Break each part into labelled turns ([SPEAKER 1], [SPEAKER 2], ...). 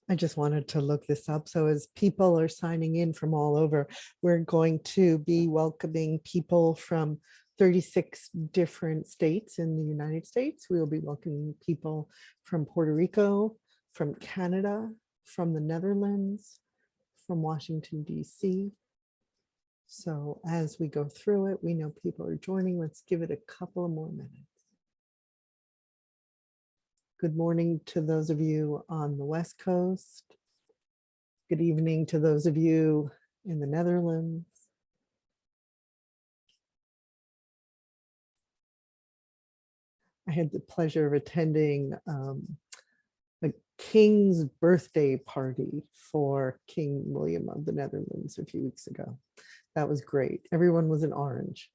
[SPEAKER 1] I just wanted to look this up. So as people are signing in from all over, we're going to be welcoming people from 36 different states in the United States. We will be welcoming people from Puerto Rico, from Canada, from the Netherlands, from Washington, D.C. So as we go through it, we know people are joining. Let's give it a couple of more minutes. Good morning to those of you on the West Coast. Good evening to those of you in the Netherlands. I had the pleasure of attending a king's birthday party for King William of the Netherlands a few weeks ago. That was great. Everyone was in orange.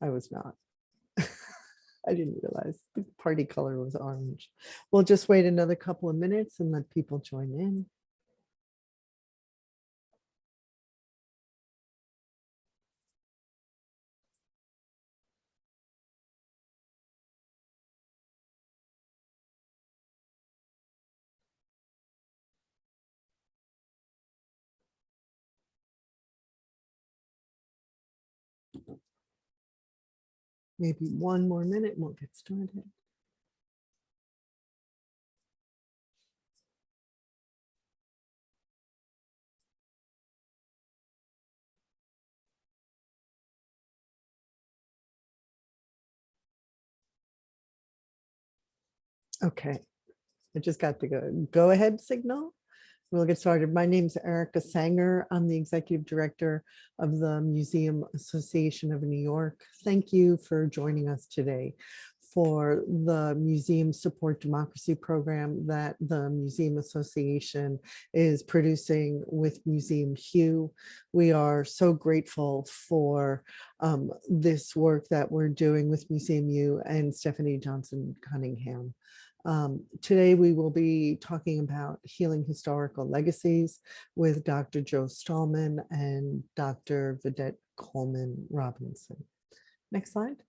[SPEAKER 1] I was not. I didn't realize the party color was orange. We'll just wait another couple of minutes and let people join in. Maybe one more minute and we'll get started. Okay, I just got the go ahead signal. We'll get started. My name is Erica Sanger. I'm the Executive Director of the Museum Association of New York. Thank you for joining us today for the Museum Support Democracy program that the Museum Association is producing with Museum Hue. We are so grateful for this work that we're doing with Museum Hue and Stephanie Johnson Cunningham. Today we will be talking about healing historical legacies with Dr. Joe Stahlman and Dr. Vedet Coleman-Robinson. Next slide.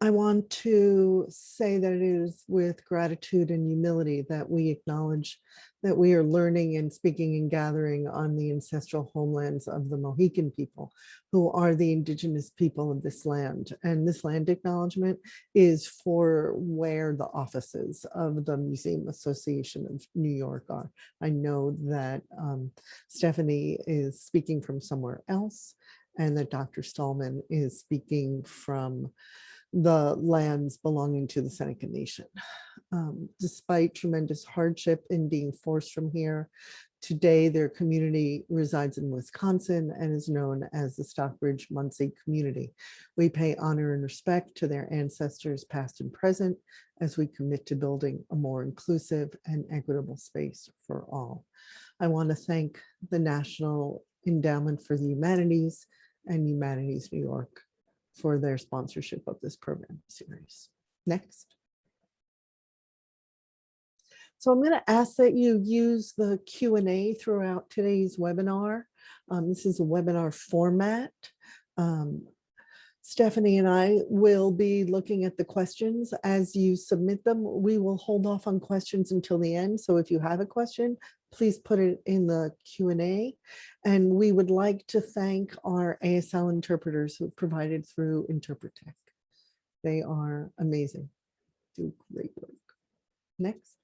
[SPEAKER 1] I want to say that it is with gratitude and humility that we acknowledge that we are learning and speaking and gathering on the ancestral homelands of the Mohican people, who are the indigenous people of this land. And this land acknowledgement is for where the offices of the Museum Association of New York are. I know that Stephanie is speaking from somewhere else, and that Dr. Stahlman is speaking from the lands belonging to the Seneca Nation. Despite tremendous hardship in being forced from here, today their community resides in Wisconsin and is known as the Stockbridge-Muncie community. We pay honor and respect to their ancestors past and present as we commit to building a more inclusive and equitable space for all. I want to thank the National Endowment for the Humanities and Humanities New York for their sponsorship of this program series. Next. So I'm going to ask that you use the Q&A throughout today's webinar. This is a webinar format. Stephanie and I will be looking at the questions as you submit them. We will hold off on questions until the end. So if you have a question, please put it in the Q&A. And we would like to thank our ASL interpreters who provided through Interpretech. They are amazing, do great work. Next.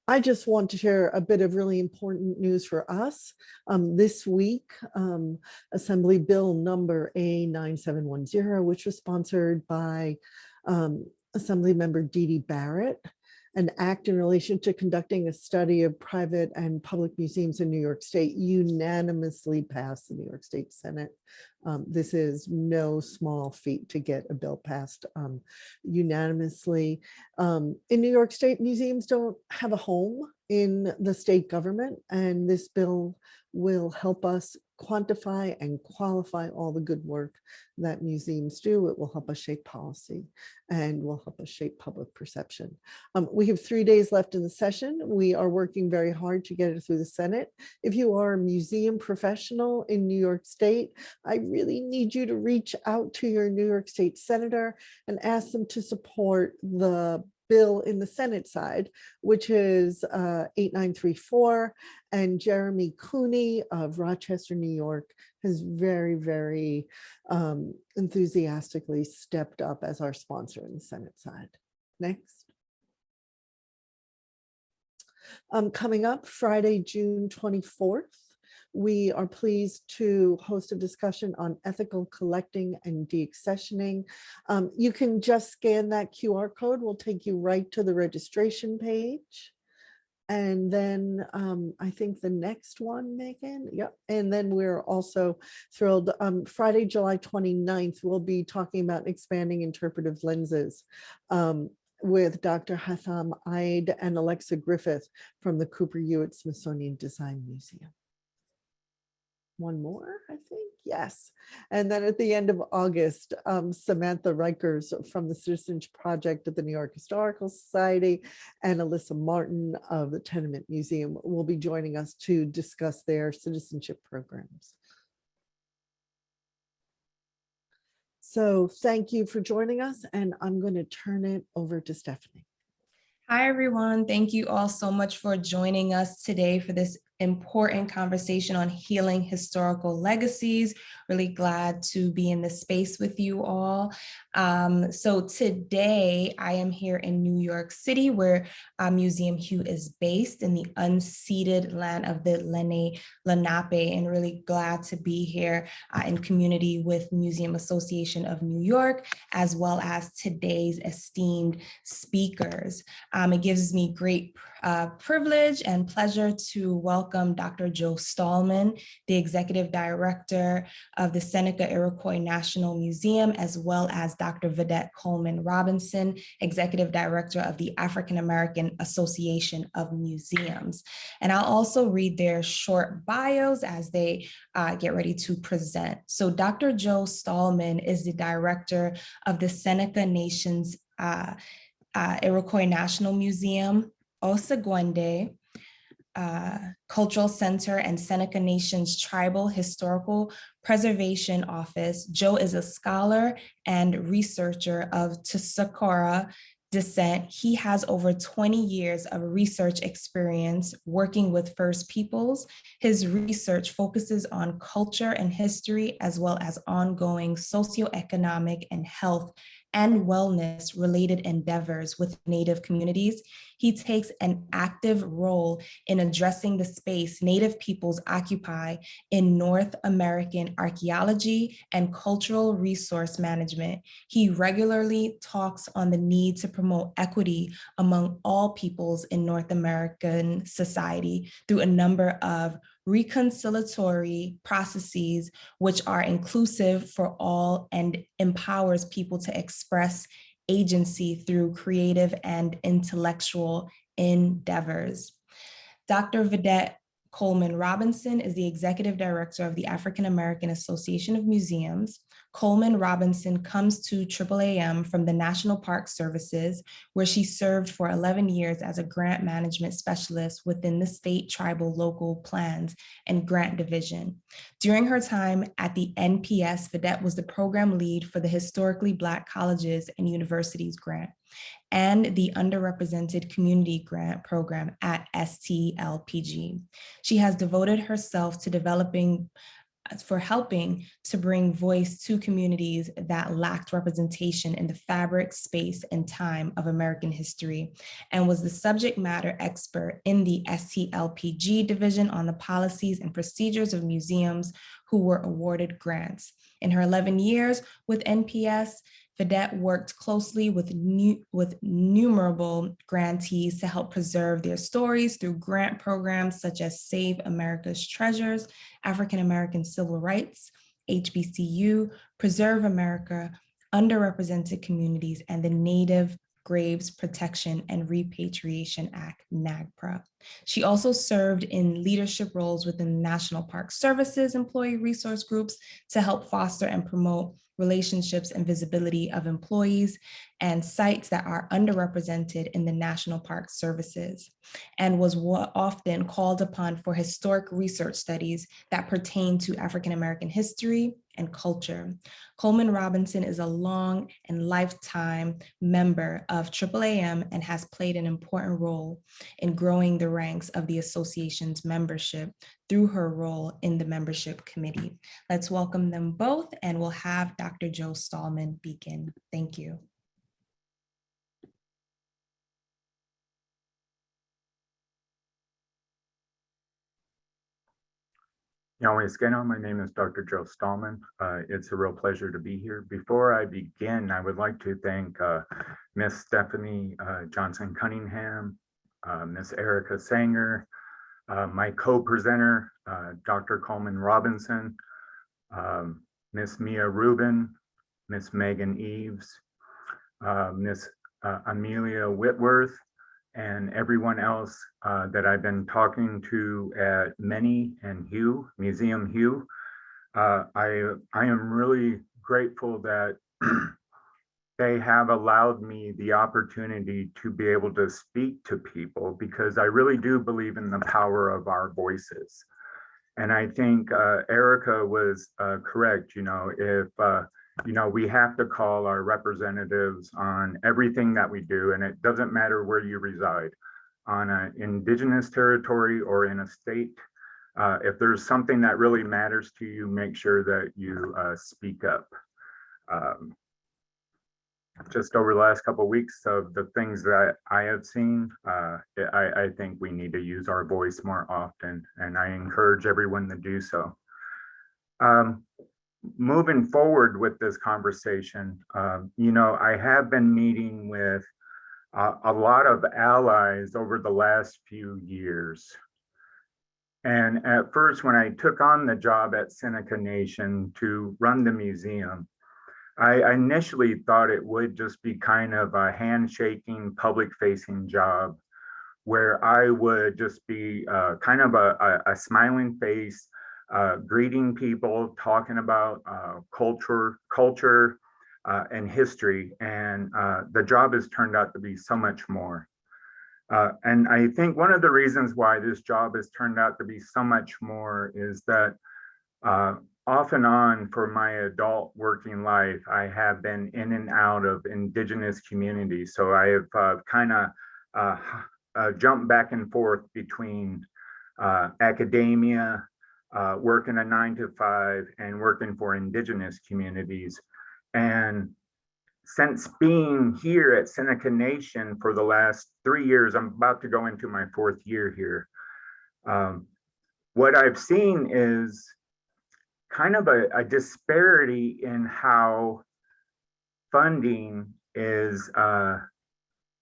[SPEAKER 1] I just want to share a bit of really important news for us. This week, Assembly Bill number A9710, which was sponsored by Assembly Member Dee Dee Barrett, an act in relation to conducting a study of private and public museums in New York State, unanimously passed the New York State Senate. This is no small feat to get a bill passed unanimously. In New York State, museums don't have a home in the state government, and this bill will help us quantify and qualify all the good work that museums do. It will help us shape policy and will help us shape public perception. We have 3 days left in the session. We are working very hard to get it through the Senate. If you are a museum professional in New York State, I really need you to reach out to your New York State Senator and ask them to support the bill in the Senate side, which is 8934. And Jeremy Cooney of Rochester, New York, has very enthusiastically stepped up as our sponsor in the Senate side. Next. Coming up Friday, June 24th, we are pleased to host a discussion on ethical collecting and deaccessioning. You can just scan that QR code. We'll take you right to the registration page. And then I think the next one, Megan, yep. And then we're also thrilled, Friday, July 29th, we'll be talking about expanding interpretive lenses with Dr. Hatham Eid and Alexa Griffith from the Cooper Hewitt Smithsonian Design Museum. One more, I think, yes. And then at the end of August, Samantha Rikers from the Citizenship Project at the New York Historical Society and Alyssa Martin of the Tenement Museum will be joining us to discuss their citizenship programs. So thank you for joining us, and I'm going to turn it over to Stephanie.
[SPEAKER 2] Hi, everyone. Thank you all so much for joining us today for this important conversation on healing historical legacies. Really glad to be in this space with you all. So today I am here in New York City, where Museum Hue is based in the unceded land of the Lenni Lenape, and really glad to be here in community with Museum Association of New York, as well as today's esteemed speakers. It gives me great privilege and pleasure to welcome Dr. Joe Stahlman, the Executive Director of the Seneca Iroquois National Museum, as well as Dr. Vedet Coleman-Robinson, Executive Director of the African American Association of Museums. And I'll also read their short bios as they get ready to present. So Dr. Joe Stahlman is the Director of the Seneca Nation's Iroquois National Museum, Osagwende Cultural Center, and Seneca Nation's Tribal Historical Preservation Office. Joe is a scholar and researcher of Tuscarora descent. He has over 20 years of research experience working with First Peoples. His research focuses on culture and history, as well as ongoing socioeconomic and health and wellness related endeavors with Native communities. He takes an active role in addressing the space Native peoples occupy in North American archaeology and cultural resource management. He regularly talks on the need to promote equity among all peoples in North American society through a number of reconciliatory processes which are inclusive for all and empowers people to express agency through creative and intellectual endeavors. Dr. Vedet Coleman-Robinson is the Executive Director of the African American Association of Museums. Coleman-Robinson comes to AAAM from the National Park Services, where she served for 11 years as a grant management specialist within the state, tribal, local plans and grant division. During her time at the NPS, Vedet was the program lead for the Historically Black Colleges and Universities grant and the Underrepresented Community Grant Program at STLPG. She has devoted herself to helping to bring voice to communities that lacked representation in the fabric, space, and time of American history, and was the subject matter expert in the STLPG division on the policies and procedures of museums who were awarded grants. In her 11 years with NPS, Vedet worked closely with innumerable grantees to help preserve their stories through grant programs such as Save America's Treasures, African American Civil Rights, HBCU, Preserve America, Underrepresented Communities, and the Native Graves Protection and Repatriation Act, NAGPRA. She also served in leadership roles within the National Park Services employee resource groups to help foster and promote relationships and visibility of employees and sites that are underrepresented in the National Park Services, and was often called upon for historic research studies that pertain to African American history and culture. Coleman-Robinson is a long and lifetime member of AAAM and has played an important role in growing the ranks of the association's membership through her role in the membership committee. Let's welcome them both, and we'll have Dr. Joe Stahlman begin. Thank you.
[SPEAKER 3] My name is Dr. Joe Stahlman. It's a real pleasure to be here. Before I begin, I would like to thank Miss Stephanie Johnson-Cunningham, Miss Erica Sanger, my co-presenter, Dr. Coleman-Robinson, Miss Mia Rubin, Miss Megan Eves, Miss Amelia Whitworth, and everyone else that I've been talking to at Museum Hue. I am really grateful that they have allowed me the opportunity to be able to speak to people, because I really do believe in the power of our voices. And I think Erica was correct. If we have to call our representatives on everything that we do, and it doesn't matter where you reside, on an indigenous territory or in a state. If there's something that really matters to you, make sure that you speak up. Just over the last couple of weeks of the things that I have seen, I think we need to use our voice more often, and I encourage everyone to do so. Moving forward with this conversation, I have been meeting with a lot of allies over the last few years. And at first, when I took on the job at Seneca Nation to run the museum, I initially thought it would just be kind of a handshaking, public-facing job where I would just be kind of a smiling face, greeting people, talking about culture, and history. And the job has turned out to be so much more. And I think one of the reasons why this job has turned out to be so much more is that off and on for my adult working life, I have been in and out of indigenous communities. So I have kind of jumped back and forth between academia, working a 9-to-5, and working for indigenous communities. And since being here at Seneca Nation for the last 3 years, I'm about to go into my 4th year here. What I've seen is kind of a disparity in how funding is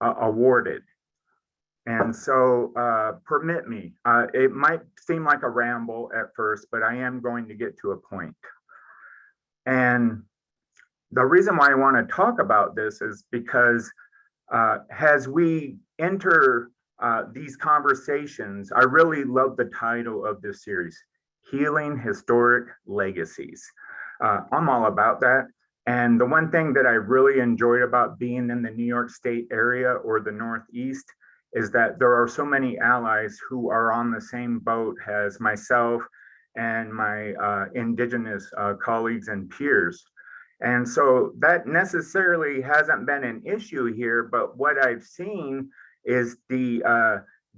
[SPEAKER 3] awarded. And so permit me, it might seem like a ramble at first, but I am going to get to a point. And the reason why I want to talk about this is because as we enter these conversations, I really love the title of this series, Healing Historic Legacies. I'm all about that. And the one thing that I really enjoyed about being in the New York State area or the Northeast is that there are so many allies who are on the same boat as myself and my indigenous colleagues and peers. And so that necessarily hasn't been an issue here, but what I've seen is the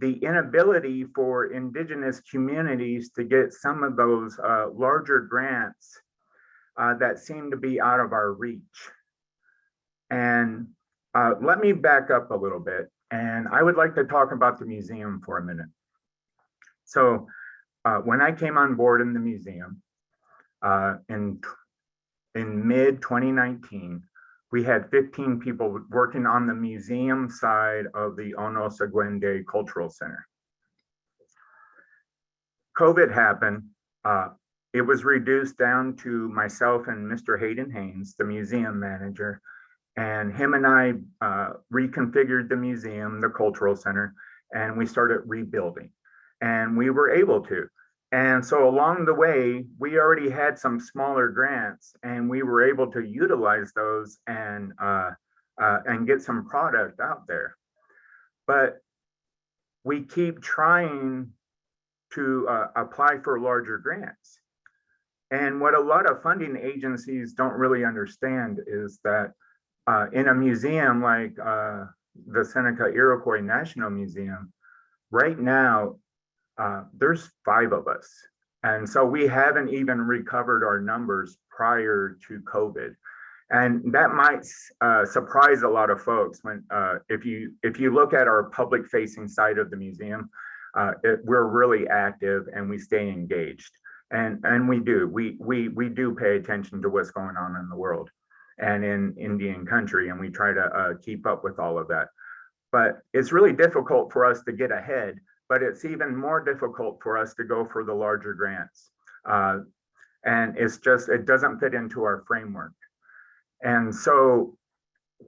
[SPEAKER 3] inability for indigenous communities to get some of those larger grants that seem to be out of our reach. And let me back up a little bit, and I would like to talk about the museum for a minute. So when I came on board in the museum in mid-2019, we had 15 people working on the museum side of the Onosagwende Cultural Center. COVID happened. It was reduced down to myself and Mr. Hayden Haynes, the museum manager, and him and I reconfigured the museum, the cultural center, and we started rebuilding. And we were able to. And so along the way, we already had some smaller grants, and we were able to utilize those and and get some product out there. But we keep trying to apply for larger grants. And what a lot of funding agencies don't really understand is that in a museum like the Seneca Iroquois National Museum, right now, there's 5 of us. And so we haven't even recovered our numbers prior to COVID. And that might surprise a lot of folks when if you look at our public facing side of the museum, we're really active and we stay engaged. And we do pay attention to what's going on in the world and in Indian country, and we try to keep up with all of that. But it's really difficult for us to get ahead, but it's even more difficult for us to go for the larger grants. And it doesn't fit into our framework. And so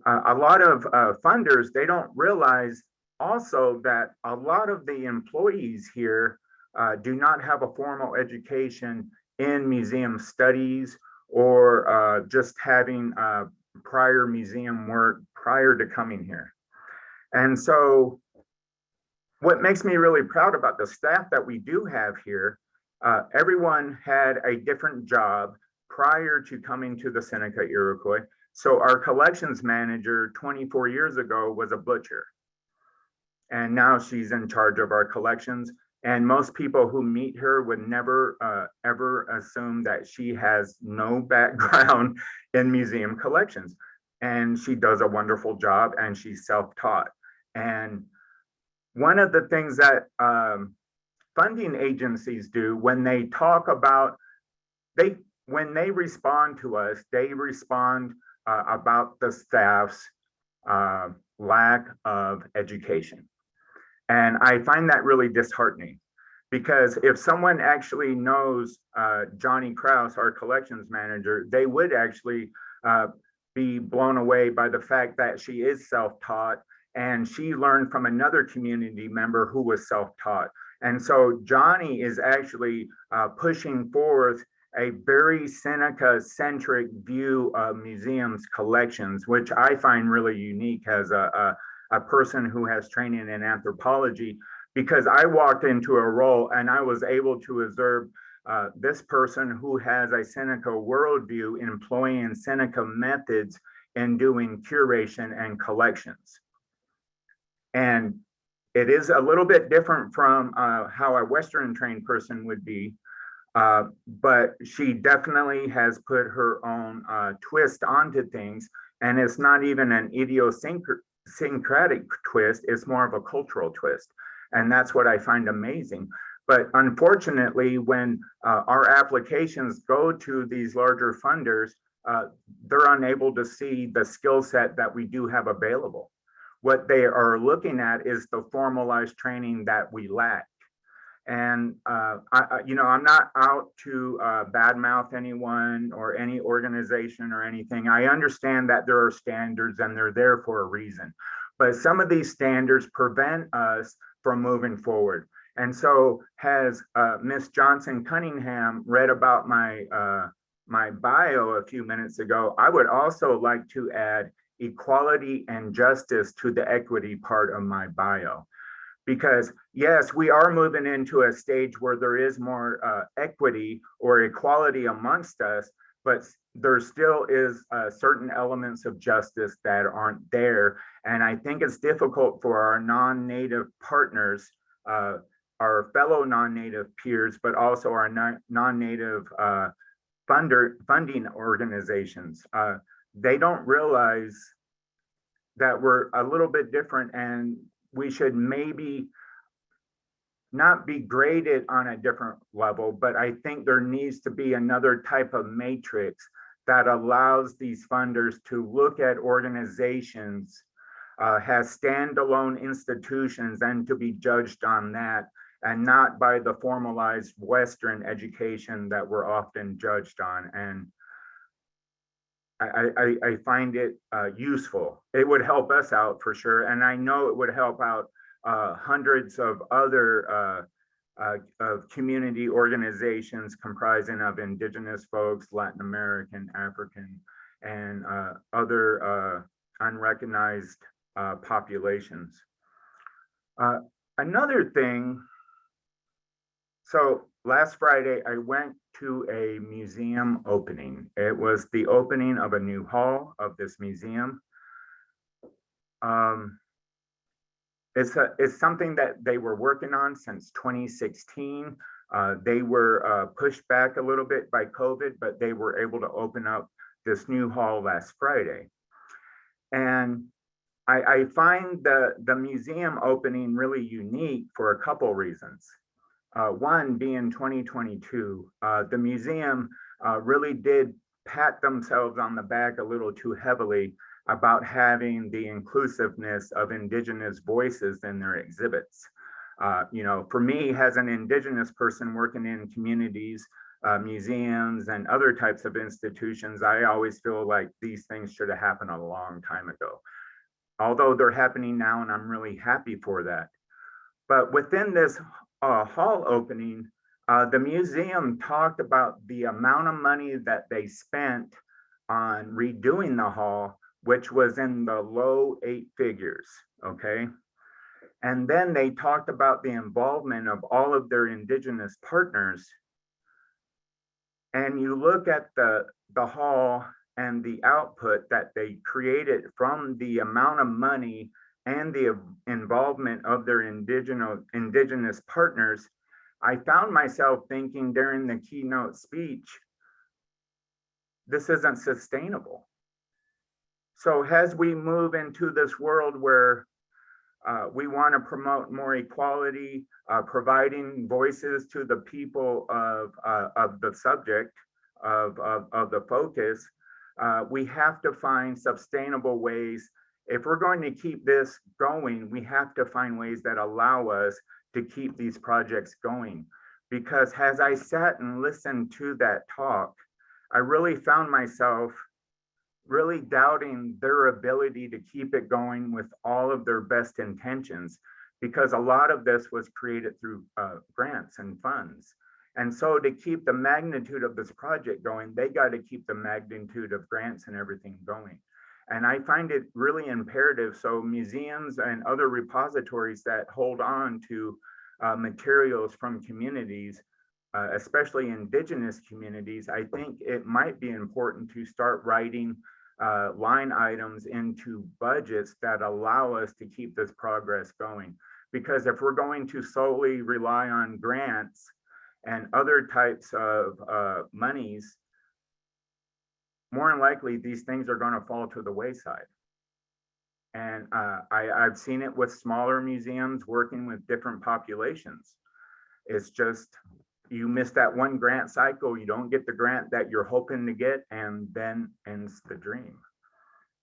[SPEAKER 3] a lot of funders, they don't realize also that a lot of the employees here do not have a formal education in museum studies or just having prior museum work prior to coming here. And so what makes me really proud about the staff that we do have here, everyone had a different job prior to coming to the Seneca Iroquois. So our collections manager 24 years ago was a butcher. And now she's in charge of our collections. And most people who meet her would never ever assume that she has no background in museum collections. And she does a wonderful job and she's self-taught. And one of the things that funding agencies do when they talk about, when they respond to us, they respond about the staff's lack of education. And I find that really disheartening, because if someone actually knows Johnny Krause, our collections manager, they would actually be blown away by the fact that she is self-taught and she learned from another community member who was self-taught. And so Johnny is actually pushing forth a very Seneca-centric view of museums collections, which I find really unique as a person who has training in anthropology, because I walked into a role and I was able to observe this person who has a Seneca worldview employing Seneca methods in doing curation and collections. And it is a little bit different from how a Western trained person would be, but she definitely has put her own twist onto things. And it's not even an idiosyncratic twist, it's more of a cultural twist. And that's what I find amazing. But unfortunately, when our applications go to these larger funders, they're unable to see the skill set that we do have available. What they are looking at is the formalized training that we lack. And I'm not out to badmouth anyone or any organization or anything. I understand that there are standards and they're there for a reason. But some of these standards prevent us from moving forward. And so has Miss Johnson Cunningham read about my bio a few minutes ago, I would also like to add equality and justice to the equity part of my bio. Because yes, we are moving into a stage where there is more equity or equality amongst us, but there still is certain elements of justice that aren't there. And I think it's difficult for our non-native partners, our fellow non-native peers, but also our non-native funding organizations. They don't realize that we're a little bit different, and we should maybe not be graded on a different level, but I think there needs to be another type of matrix that allows these funders to look at organizations as standalone institutions and to be judged on that, and not by the formalized Western education that we're often judged on. And I find it useful. It would help us out for sure. And I know it would help out hundreds of other of community organizations comprising of Indigenous folks, Latin American, African, and other unrecognized populations. Another thing, so last Friday, I went to a museum opening. It was the opening of a new hall of this museum. It's something that they were working on since 2016. They were pushed back a little bit by COVID, but they were able to open up this new hall last Friday. And I find the museum opening really unique for a couple reasons. One being 2022, the museum really did pat themselves on the back a little too heavily about having the inclusiveness of Indigenous voices in their exhibits. You know, for me, as an Indigenous person working in communities, museums, and other types of institutions, I always feel like these things should have happened a long time ago. Although they're happening now, and I'm really happy for that. But within this hall opening, the museum talked about the amount of money that they spent on redoing the hall, which was in the low 8 figures, okay? And then they talked about the involvement of all of their Indigenous partners. And you look at the hall and the output that they created from the amount of money and the involvement of their indigenous partners, I found myself thinking during the keynote speech, this isn't sustainable. So as we move into this world where we want to promote more equality, providing voices to the people of the subject, of the focus, we have to find sustainable ways. If we're going to keep this going, we have to find ways that allow us to keep these projects going. Because as I sat and listened to that talk, I really found myself really doubting their ability to keep it going with all of their best intentions, because a lot of this was created through grants and funds. And so to keep the magnitude of this project going, they got to keep the magnitude of grants and everything going. And I find it really imperative. So museums and other repositories that hold on to materials from communities, especially Indigenous communities, I think it might be important to start writing line items into budgets that allow us to keep this progress going. Because if we're going to solely rely on grants and other types of monies, more than likely these things are going to fall to the wayside. And I've seen it with smaller museums working with different populations. It's just, you miss that one grant cycle, you don't get the grant that you're hoping to get, and then ends the dream.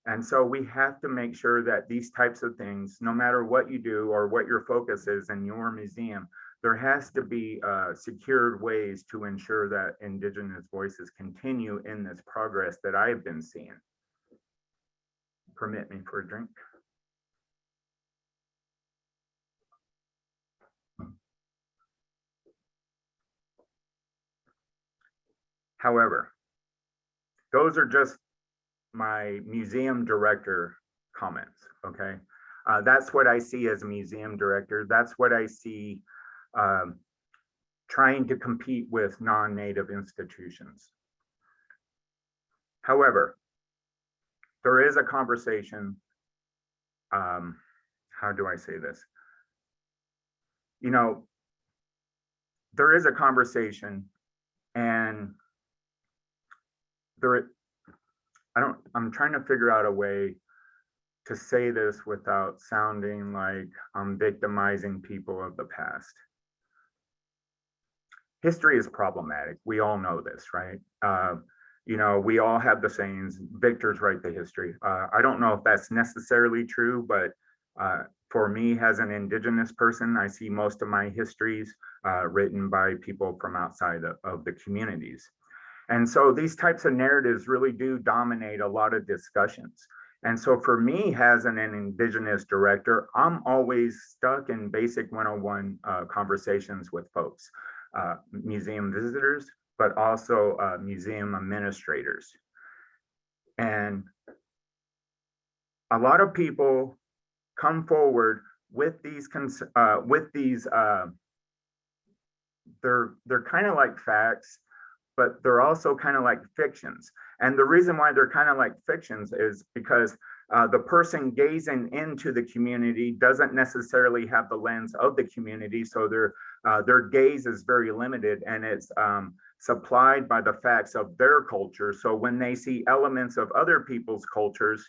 [SPEAKER 3] And so we have to make sure that these types of things, no matter what you do or what your focus is in your museum, there has to be secured ways to ensure that Indigenous voices continue in this progress that I've been seeing. Permit me for a drink. However, those are just my museum director comments, okay? That's what I see as a museum director. That's what I see trying to compete with non-native institutions. However, there is a conversation, how do I say this? You know, there is a conversation, and I'm trying to figure out a way to say this without sounding like I'm victimizing people of the past. History is problematic. We all know this, right? You know, we all have the sayings, victors write the history. I don't know if that's necessarily true, but for me as an Indigenous person, I see most of my histories written by people from outside of the communities. And so these types of narratives really do dominate a lot of discussions. And so for me as an Indigenous director, I'm always stuck in basic 101 conversations with folks, museum visitors, but also museum administrators. And a lot of people come forward with these they're kind of like facts, but they're also kind of like fictions. And the reason why they're kind of like fictions is because the person gazing into the community doesn't necessarily have the lens of the community, so their gaze is very limited, and it's supplied by the facts of their culture. So when they see elements of other people's cultures,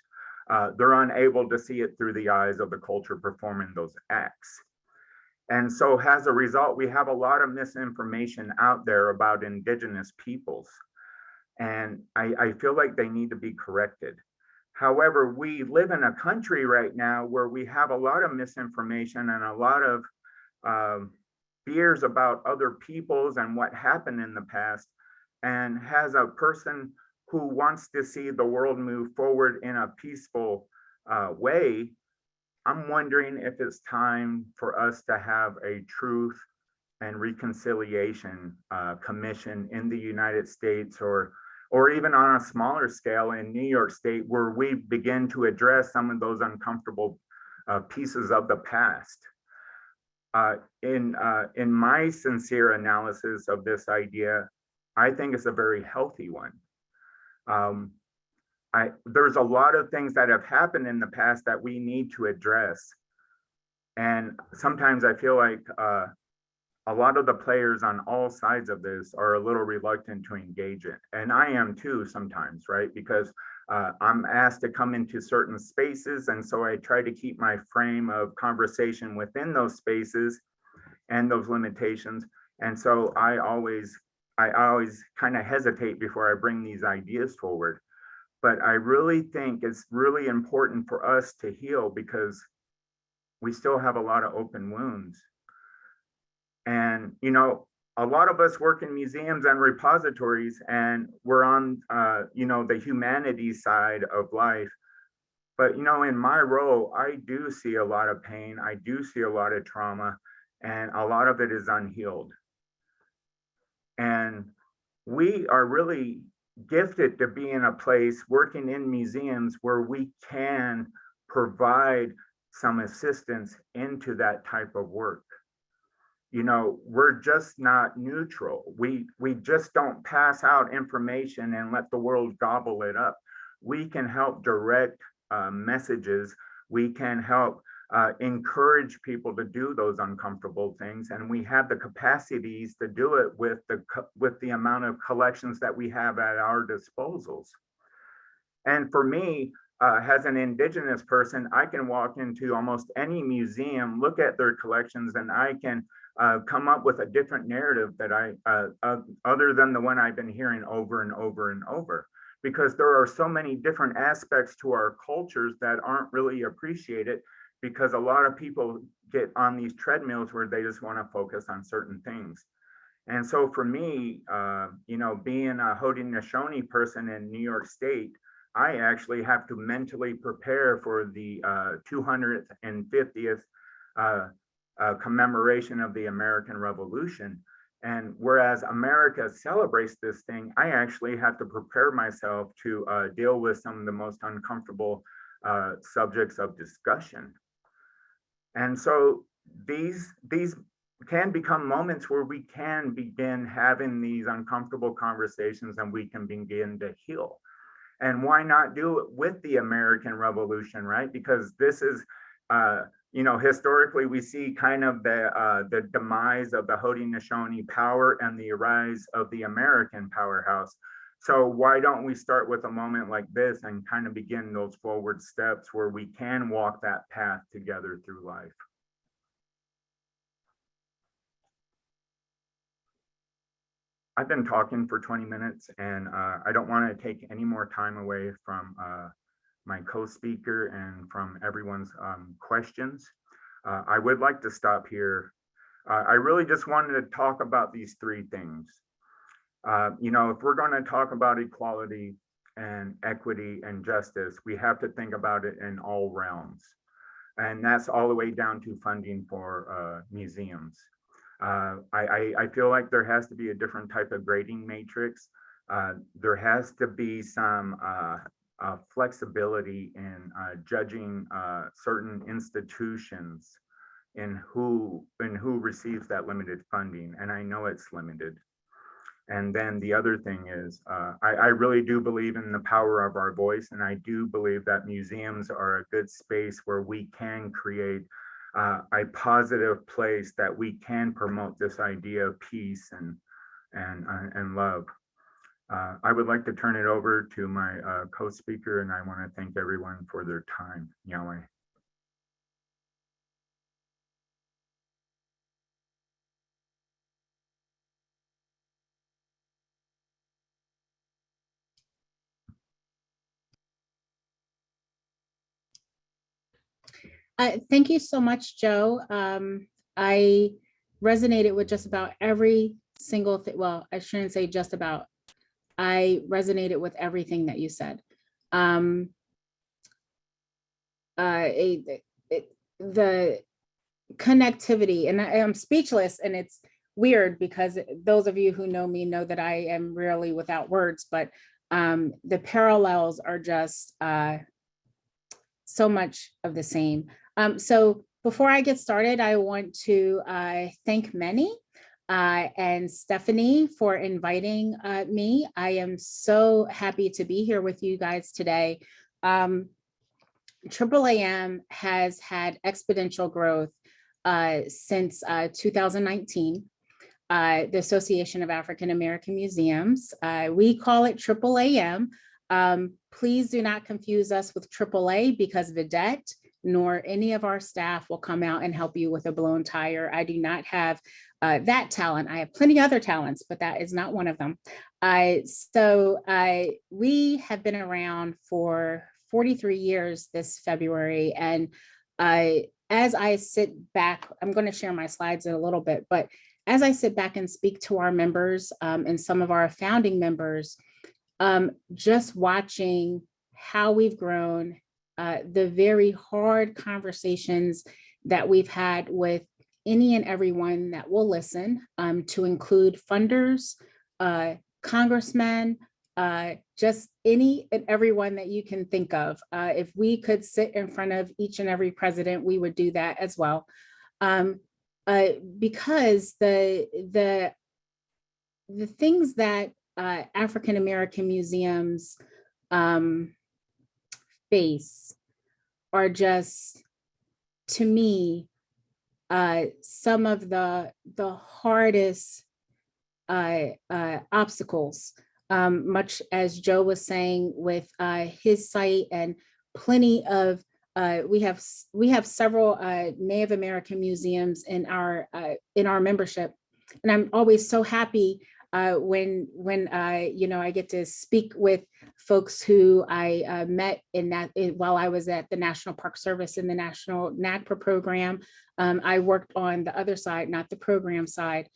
[SPEAKER 3] they're unable to see it through the eyes of the culture performing those acts. And so as a result, we have a lot of misinformation out there about indigenous peoples. And I feel like they need to be corrected. However, we live in a country right now where we have a lot of misinformation and a lot of fears about other peoples and what happened in the past. And as a person who wants to see the world move forward in a peaceful way, I'm wondering if it's time for us to have a truth and reconciliation commission in the United States, or even on a smaller scale in New York State, where we begin to address some of those uncomfortable pieces of the past. In my sincere analysis of this idea, I think it's a very healthy one. There's a lot of things that have happened in the past that we need to address. And sometimes I feel like a lot of the players on all sides of this are a little reluctant to engage it. And I am too sometimes, right? Because I'm asked to come into certain spaces. And so I try to keep my frame of conversation within those spaces and those limitations. And so I always kind of hesitate before I bring these ideas forward. But I really think it's really important for us to heal, because we still have a lot of open wounds. And, you know, a lot of us work in museums and repositories, and we're on, you know, the humanities side of life. But, you know, in my role, I do see a lot of pain. I do see a lot of trauma, and a lot of it is unhealed. And we are really gifted to be in a place working in museums where we can provide some assistance into that type of work. You know, we're just not neutral. We just don't pass out information and let the world gobble it up. We can help direct messages. We can help encourage people to do those uncomfortable things, and we have the capacities to do it with the amount of collections that we have at our disposals. And for me, as an indigenous person, I can walk into almost any museum, look at their collections, and I can come up with a different narrative that other than the one I've been hearing over and over and over, because there are so many different aspects to our cultures that aren't really appreciated, because a lot of people get on these treadmills where they just want to focus on certain things. And so for me, you know, being a Haudenosaunee person in New York State, I actually have to mentally prepare for the 250th commemoration of the American Revolution. And whereas America celebrates this thing, I actually have to prepare myself to deal with some of the most uncomfortable subjects of discussion. And so these can become moments where we can begin having these uncomfortable conversations, and we can begin to heal. And why not do it with the American Revolution, right? Because this is, you know, historically we see kind of the demise of the Haudenosaunee power and the rise of the American powerhouse. So why don't we start with a moment like this and kind of begin those forward steps where we can walk that path together through life? I've been talking for 20 minutes, and I don't want to take any more time away from my co-speaker and from everyone's questions. I would like to stop here. I really just wanted to talk about these three things. You know, if we're going to talk about equality and equity and justice, we have to think about it in all realms. And that's all the way down to funding for museums. I feel like there has to be a different type of grading matrix. There has to be some flexibility in judging certain institutions in who receives that limited funding, and I know it's limited. And then the other thing is, I really do believe in the power of our voice, and I do believe that museums are a good space where we can create a positive place that we can promote this idea of peace and love. I would like to turn it over to my co-speaker, and I want to thank everyone for their time. Yahweh.
[SPEAKER 4] Thank you so much, Joe. I resonated with just about every single thing. Well, I shouldn't say just about. I resonated with everything that you said. The connectivity, and I'm speechless, and it's weird because those of you who know me know that I am rarely without words, but the parallels are just so much of the same. So before I get started, I want to thank Manny and Stephanie for inviting me. I am so happy to be here with you guys today. AAAM has had exponential growth since 2019. The Association of African American Museums. We call it AAAM. Please do not confuse us with AAA, because Vedet nor any of our staff will come out and help you with a blown tire. I do not have that talent. I have plenty other talents, but that is not one of them. We have been around for 43 years this February. And as I sit back, I'm going to share my slides in a little bit, but as I sit back and speak to our members and some of our founding members, just watching how we've grown, the very hard conversations that we've had with any and everyone that will listen, to include funders, congressmen, just any and everyone that you can think of. If we could sit in front of each and every president, we would do that as well. Because the things that African American museums face are just, to me, some of the hardest obstacles. Much as Joe was saying with his site, and plenty of we have several Native American museums in our membership, and I'm always so happy when I get to speak with folks who I met while I was at the National Park Service in the National NAGPRA program. I worked on the other side, not the program side.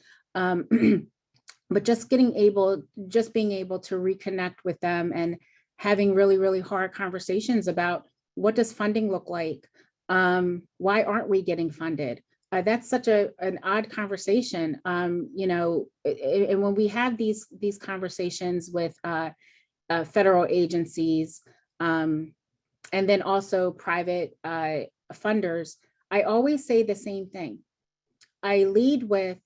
[SPEAKER 4] But just being able to reconnect with them and having really, really hard conversations about what does funding look like? Why aren't we getting funded? That's such an odd conversation, and when we have these conversations with federal agencies, and then also private funders, I always say the same thing. I lead with,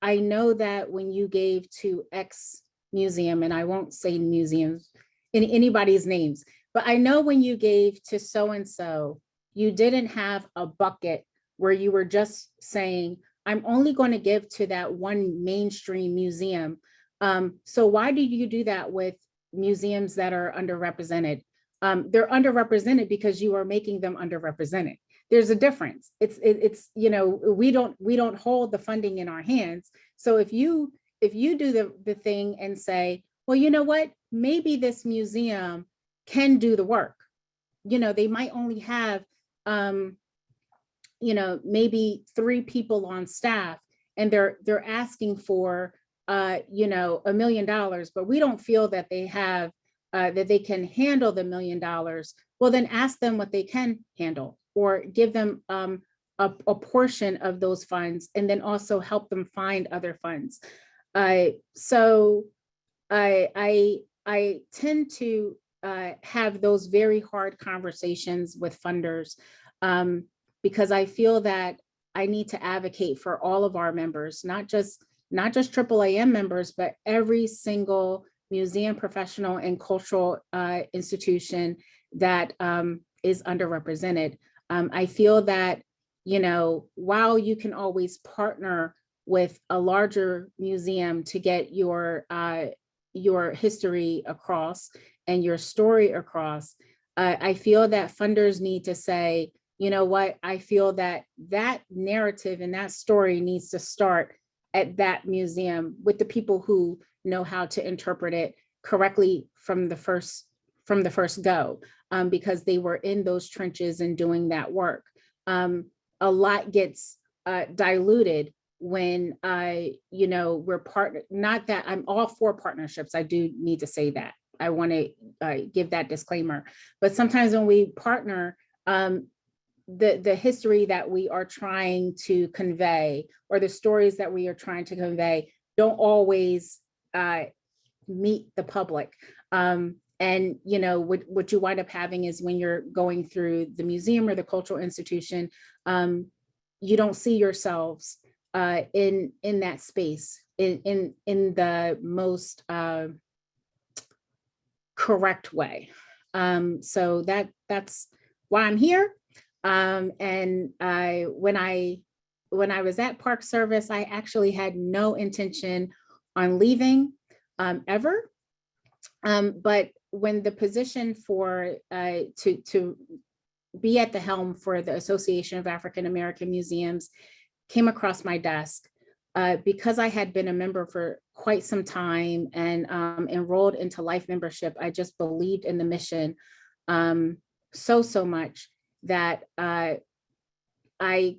[SPEAKER 4] I know that when you gave to X museum, and I won't say museums in anybody's names, but I know when you gave to so-and-so, you didn't have a bucket where you were just saying, I'm only going to give to that one mainstream museum. So why do you do that with museums that are underrepresented? They're underrepresented because you are making them underrepresented. There's a difference. It's we don't hold the funding in our hands. So if you do the thing and say, well, you know what, maybe this museum can do the work. They might only have maybe 3 people on staff, and they're asking for $1 million, but we don't feel that they have that they can handle the $1 million. Well, then ask them what they can handle, or give them a portion of those funds, and then also help them find other funds. So I I tend to have those very hard conversations with funders, because I feel that I need to advocate for all of our members, not just AAAM members, but every single museum, professional, and cultural institution that is underrepresented. I feel that, you know, while you can always partner with a larger museum to get your history across and your story across, I feel that funders need to say, you know what, I feel that that narrative and that story needs to start at that museum with the people who know how to interpret it correctly from the first go, because they were in those trenches and doing that work. A lot gets diluted when you know, we're not that I'm all for partnerships. I do need to say that. I want to give that disclaimer. But sometimes when we partner, the history that we are trying to convey or the stories that we are trying to convey don't always meet the public. And you know, what you wind up having is when you're going through the museum or the cultural institution, you don't see yourselves in that space in the most correct way. So that's why I'm here. And when I was at Park Service, I actually had no intention on leaving ever. But when the position for to be at the helm for the Association of African American Museums came across my desk, because I had been a member for quite some time and enrolled into life membership, I just believed in the mission so much that I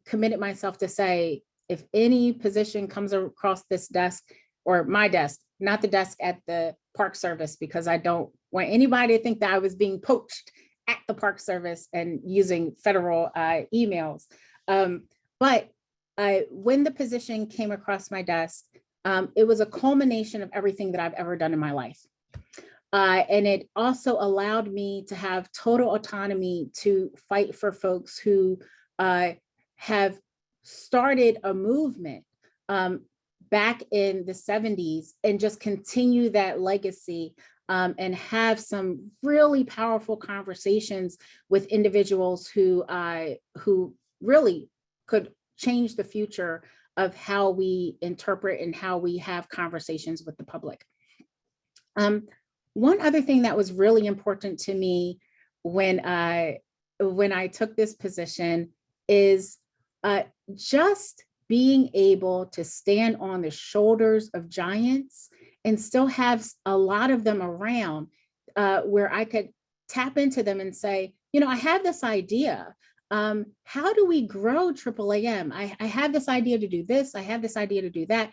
[SPEAKER 4] committed myself to say, if any position comes across this desk, or my desk, not the desk at the Park Service, because I don't want anybody to think that I was being poached at the Park Service and using federal emails. But when the position came across my desk, it was a culmination of everything that I've ever done in my life. And it also allowed me to have total autonomy to fight for folks who have started a movement back in the 70s and just continue that legacy, and have some really powerful conversations with individuals who really could change the future of how we interpret and how we have conversations with the public. One other thing that was really important to me when I took this position is just being able to stand on the shoulders of giants and still have a lot of them around, where I could tap into them and say, you know, I have this idea. How do we grow AAAM? I have this idea to do this. I have this idea to do that.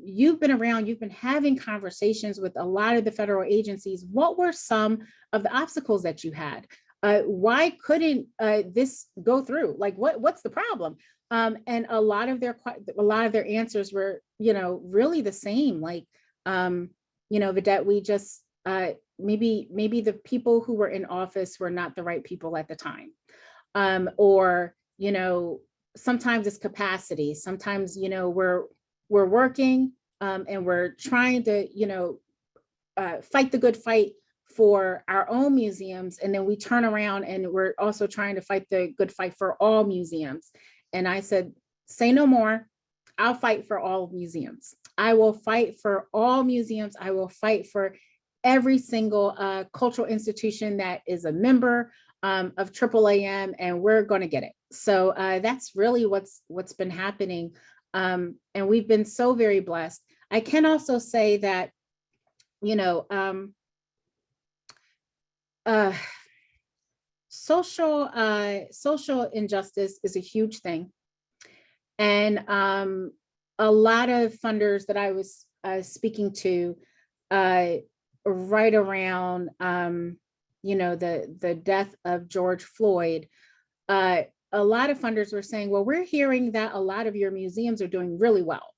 [SPEAKER 4] You've been around, you've been having conversations with a lot of the federal agencies. What were some of the obstacles that you had? Why couldn't this go through? Like, what's the problem? And a lot of their answers were, you know, really the same. Like, you know, Vedet, we just maybe the people who were in office were not the right people at the time, or you know, sometimes it's capacity. Sometimes, you know, we're working and we're trying to, you know, fight the good fight for our own museums, and then we turn around and we're also trying to fight the good fight for all museums. And I said, say no more. I'll fight for all museums. I will fight for all museums. I will fight for every single cultural institution that is a member of AAAM, and we're going to get it. So that's really what's been happening. And we've been so very blessed. I can also say that, you know, social injustice is a huge thing. And a lot of funders that I was speaking to right around, you know, the death of George Floyd, a lot of funders were saying, well, we're hearing that a lot of your museums are doing really well.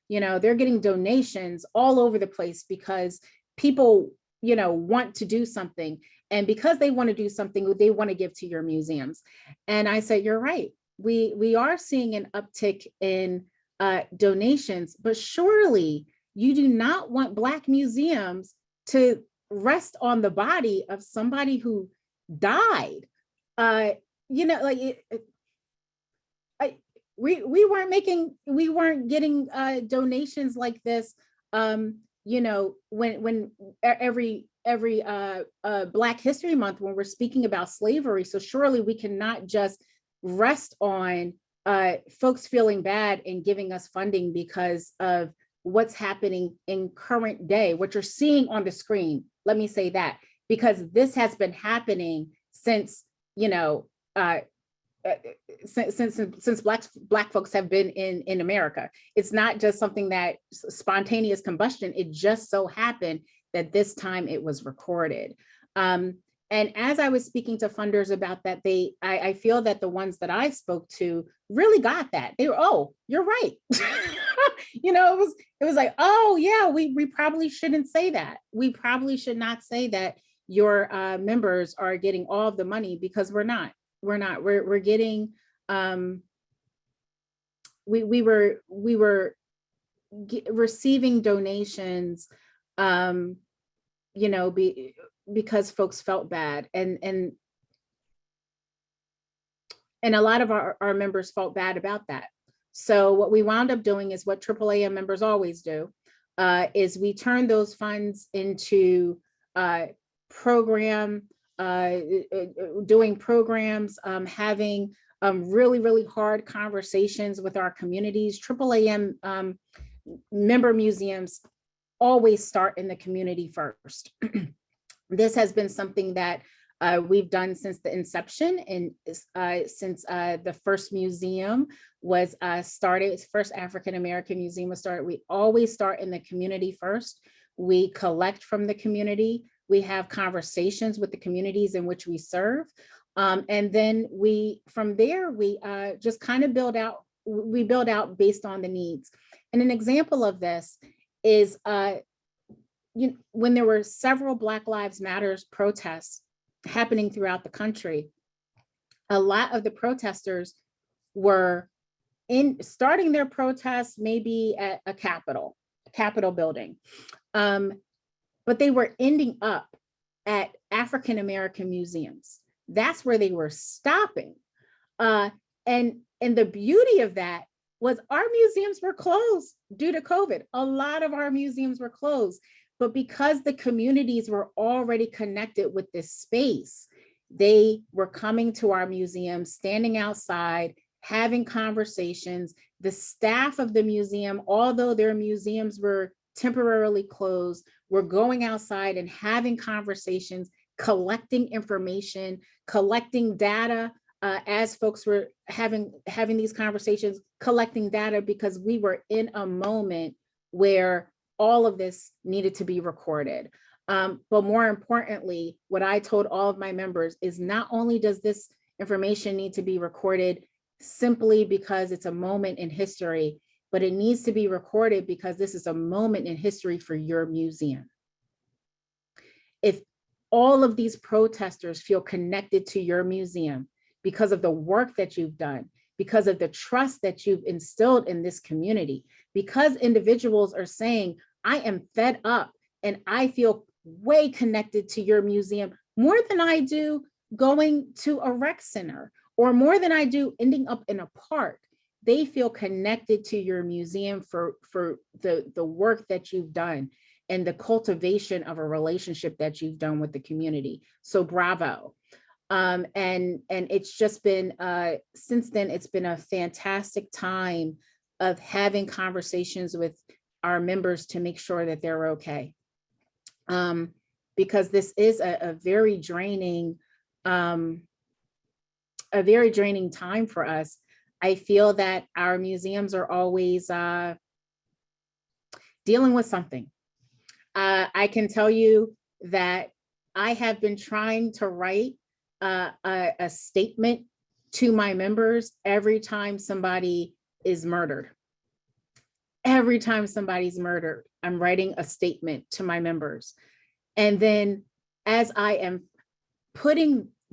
[SPEAKER 4] You know, they're getting donations all over the place because people want to do something. And because they want to do something, they want to give to your museums. And I said, you're right. We are seeing an uptick in donations, but surely you do not want Black museums to rest on the body of somebody who died. We weren't getting donations like this. When every Black History Month, when we're speaking about slavery. So surely we cannot just rest on folks feeling bad and giving us funding because of what's happening in current day, what you're seeing on the screen. Let me say that, because this has been happening since, since Black folks have been in America. It's not just something that spontaneous combustion. It just so happened that this time it was recorded. And as I was speaking to funders about that, I feel that the ones that I spoke to really got that. They were, oh, you're right. It was like, oh yeah, we probably shouldn't say that. We probably should not say that your members are getting all of the money, because we're not. We're getting, we were receiving donations, because folks felt bad, and a lot of our members felt bad about that. So what we wound up doing is what AAAM members always do, is we turn those funds into doing programs, having really, really hard conversations with our communities. AAAM member museums always start in the community first. This has been something that we've done since the inception, and since the first museum was started, first African-American museum was started. We always start in the community first. We collect from the community. We have conversations with the communities in which we serve. And then from there, we just kind of build out based on the needs. And an example of this is when there were several Black Lives Matter protests happening throughout the country, a lot of the protesters were starting their protests maybe at a Capitol building. But they were ending up at African-American museums. That's where they were stopping. And the beauty of that was our museums were closed due to COVID. A lot of our museums were closed, but because the communities were already connected with this space, they were coming to our museums, standing outside, having conversations. The staff of the museum, although their museums were temporarily closed, were going outside and having conversations, collecting information, collecting data, as folks were having these conversations, collecting data, because we were in a moment where all of this needed to be recorded. But more importantly, what I told all of my members is not only does this information need to be recorded simply because it's a moment in history, but it needs to be recorded because this is a moment in history for your museum. If all of these protesters feel connected to your museum because of the work that you've done, because of the trust that you've instilled in this community, because individuals are saying, I am fed up and I feel way connected to your museum more than I do going to a rec center, or more than I do ending up in a park. They feel connected to your museum for the work that you've done and the cultivation of a relationship that you've done with the community. So bravo. And it's just been, since then, it's been a fantastic time of having conversations with our members to make sure that they're okay. Because this is a very draining time for us. I feel that our museums are always dealing with something. I can tell you that I have been trying to write a statement to my members every time somebody is murdered. Every time somebody's murdered, I'm writing a statement to my members. And then as I am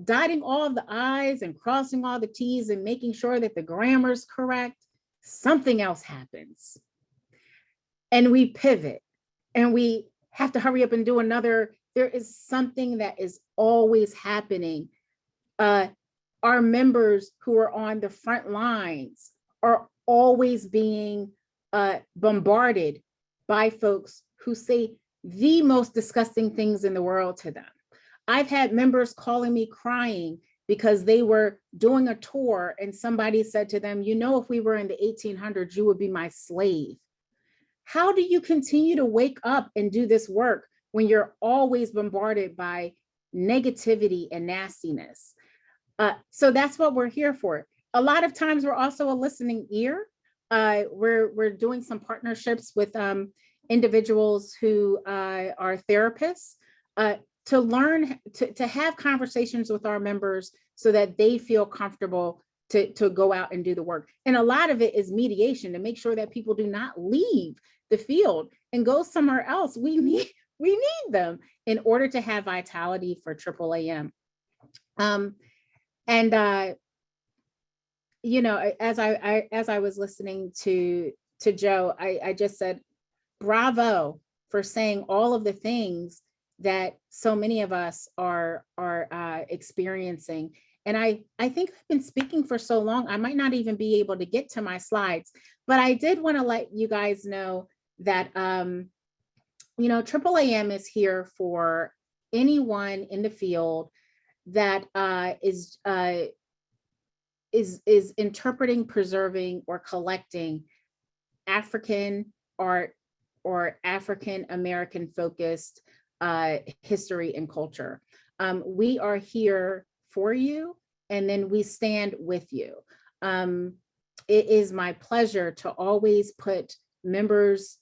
[SPEAKER 4] dotting all the I's and crossing all the T's and making sure that the grammar's correct, something else happens. And we pivot and we have to hurry up and do another. There is something that is always happening. Our members who are on the front lines are always being bombarded by folks who say the most disgusting things in the world to them. I've had members calling me crying because they were doing a tour and somebody said to them, you know, if we were in the 1800s, you would be my slave. How do you continue to wake up and do this work when you're always bombarded by negativity and nastiness? So that's what we're here for. A lot of times we're also a listening ear. We're doing some partnerships with individuals who are therapists to learn to have conversations with our members so that they feel comfortable to go out and do the work. And a lot of it is mediation to make sure that people do not leave the field and go somewhere else. We need them in order to have vitality for AAAM. You know, as I was listening to Joe, I just said, bravo for saying all of the things that so many of us are experiencing. And I think I've been speaking for so long, I might not even be able to get to my slides, but I did want to let you guys know that, you know, AAAM is here for anyone in the field that is interpreting, preserving, or collecting African art or African American focused history and culture. We are here for you, and then we stand with you. It is my pleasure to always put members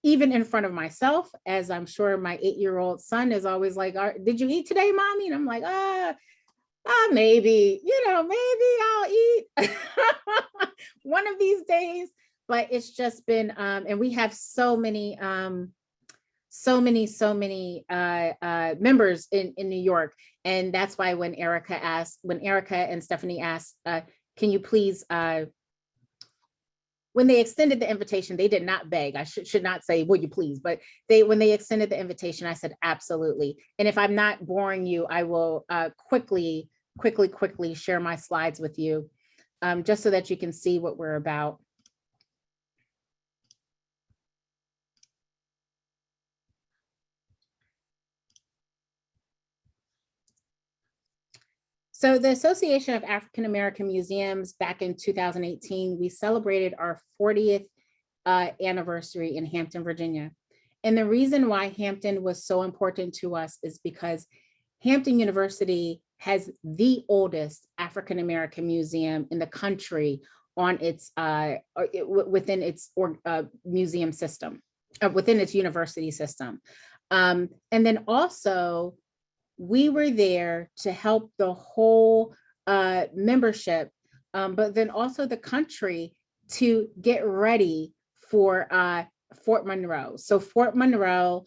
[SPEAKER 4] even in front of myself, as I'm sure my 8-year-old son is always like, did you eat today, mommy? And I'm like, maybe, you know, maybe I'll eat one of these days. But it's just been, and we have so many members in New York. And that's why when Erica and Stephanie asked, can you please, when they extended the invitation, they did not beg. I should not say, would you please, but when they extended the invitation, I said, absolutely. And if I'm not boring you, I will quickly share my slides with you, just so that you can see what we're about. So the Association of African American Museums, back in 2018, we celebrated our 40th anniversary in Hampton, Virginia. And the reason why Hampton was so important to us is because Hampton University has the oldest African American museum in the country on its within its museum system, within its university system. And then also, we were there to help the whole membership, but then also the country to get ready for Fort Monroe. So Fort Monroe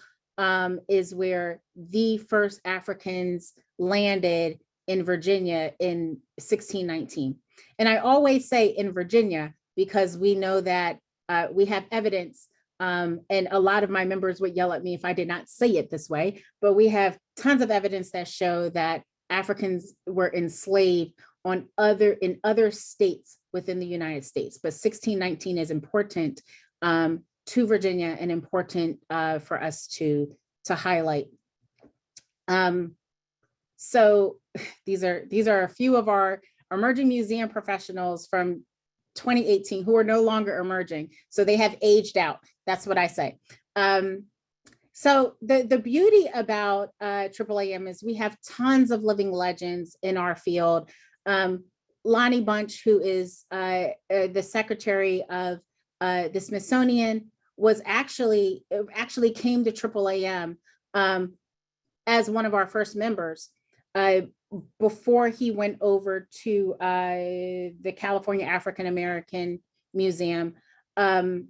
[SPEAKER 4] is where the first Africans landed in Virginia in 1619. And I always say in Virginia, because we know that we have evidence, and a lot of my members would yell at me if I did not say it this way, but we have tons of evidence that show that Africans were enslaved in other states within the United States. But 1619 is important to Virginia and important for us to highlight. So these are a few of our emerging museum professionals from 2018 who are no longer emerging. So they have aged out. That's what I say. So the beauty about AAAM is we have tons of living legends in our field. Lonnie Bunch, who is the secretary of the Smithsonian, was actually came to AAAM as one of our first members before he went over to the California African American Museum. And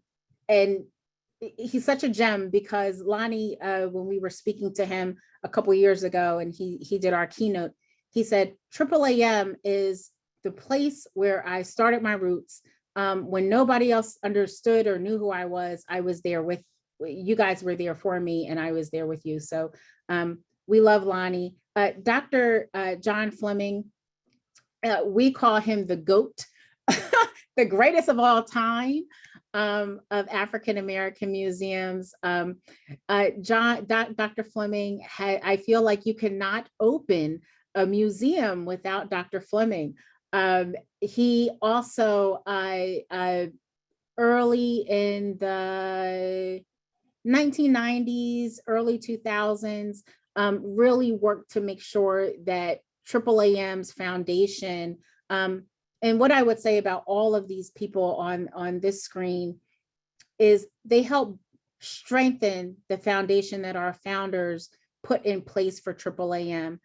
[SPEAKER 4] he's such a gem, because Lonnie, when we were speaking to him a couple years ago and he did our keynote, he said, AAAM is the place where I started my roots. When nobody else understood or knew who I was there with you guys, were there for me, and I was there with you. So we love Lonnie. Dr. John Fleming, we call him the GOAT, the greatest of all time of African American museums. Dr. Fleming, I feel like you cannot open a museum without Dr. Fleming. He also, early in the 1990s, early 2000s, really worked to make sure that AAAM's foundation, and what I would say about all of these people on this screen is they help strengthen the foundation that our founders put in place for AAAM.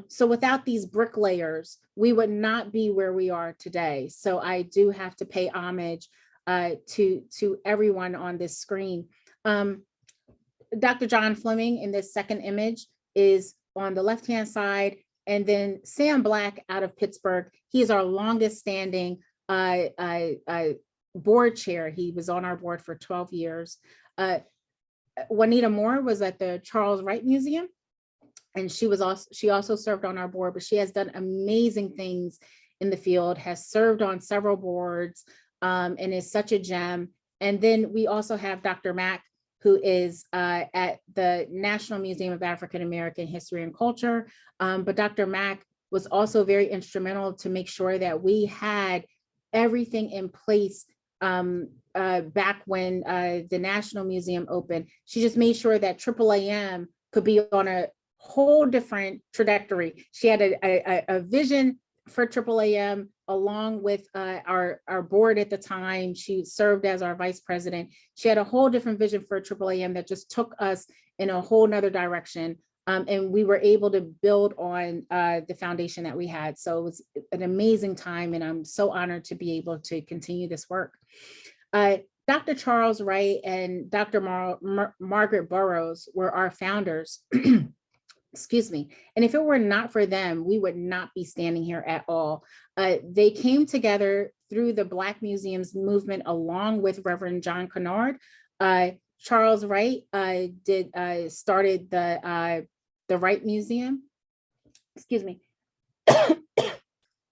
[SPEAKER 4] So without these bricklayers, we would not be where we are today. So I do have to pay homage to everyone on this screen. Dr. John Fleming in this second image is on the left-hand side, and then Sam Black out of Pittsburgh. He is our longest standing board chair. He was on our board for 12 years. Juanita Moore was at the Charles Wright Museum, and she also served on our board, but she has done amazing things in the field, has served on several boards, and is such a gem. And then we also have Dr. Mack, who is at the National Museum of African American History and Culture. But Dr. Mack was also very instrumental to make sure that we had everything in place back when the National Museum opened. She just made sure that AAAM could be on a whole different trajectory. She had a vision for AAAM along with our board at the time. She served as our vice president. She had a whole different vision for AAAM that just took us in a whole nother direction. And we were able to build on the foundation that we had. So it was an amazing time, and I'm so honored to be able to continue this work. Dr. Charles Wright and Dr. Margaret Burroughs were our founders. Excuse me. And if it were not for them, we would not be standing here at all. They came together through the Black Museums movement along with Reverend John Kennard. Charles Wright started the Wright Museum. Excuse me.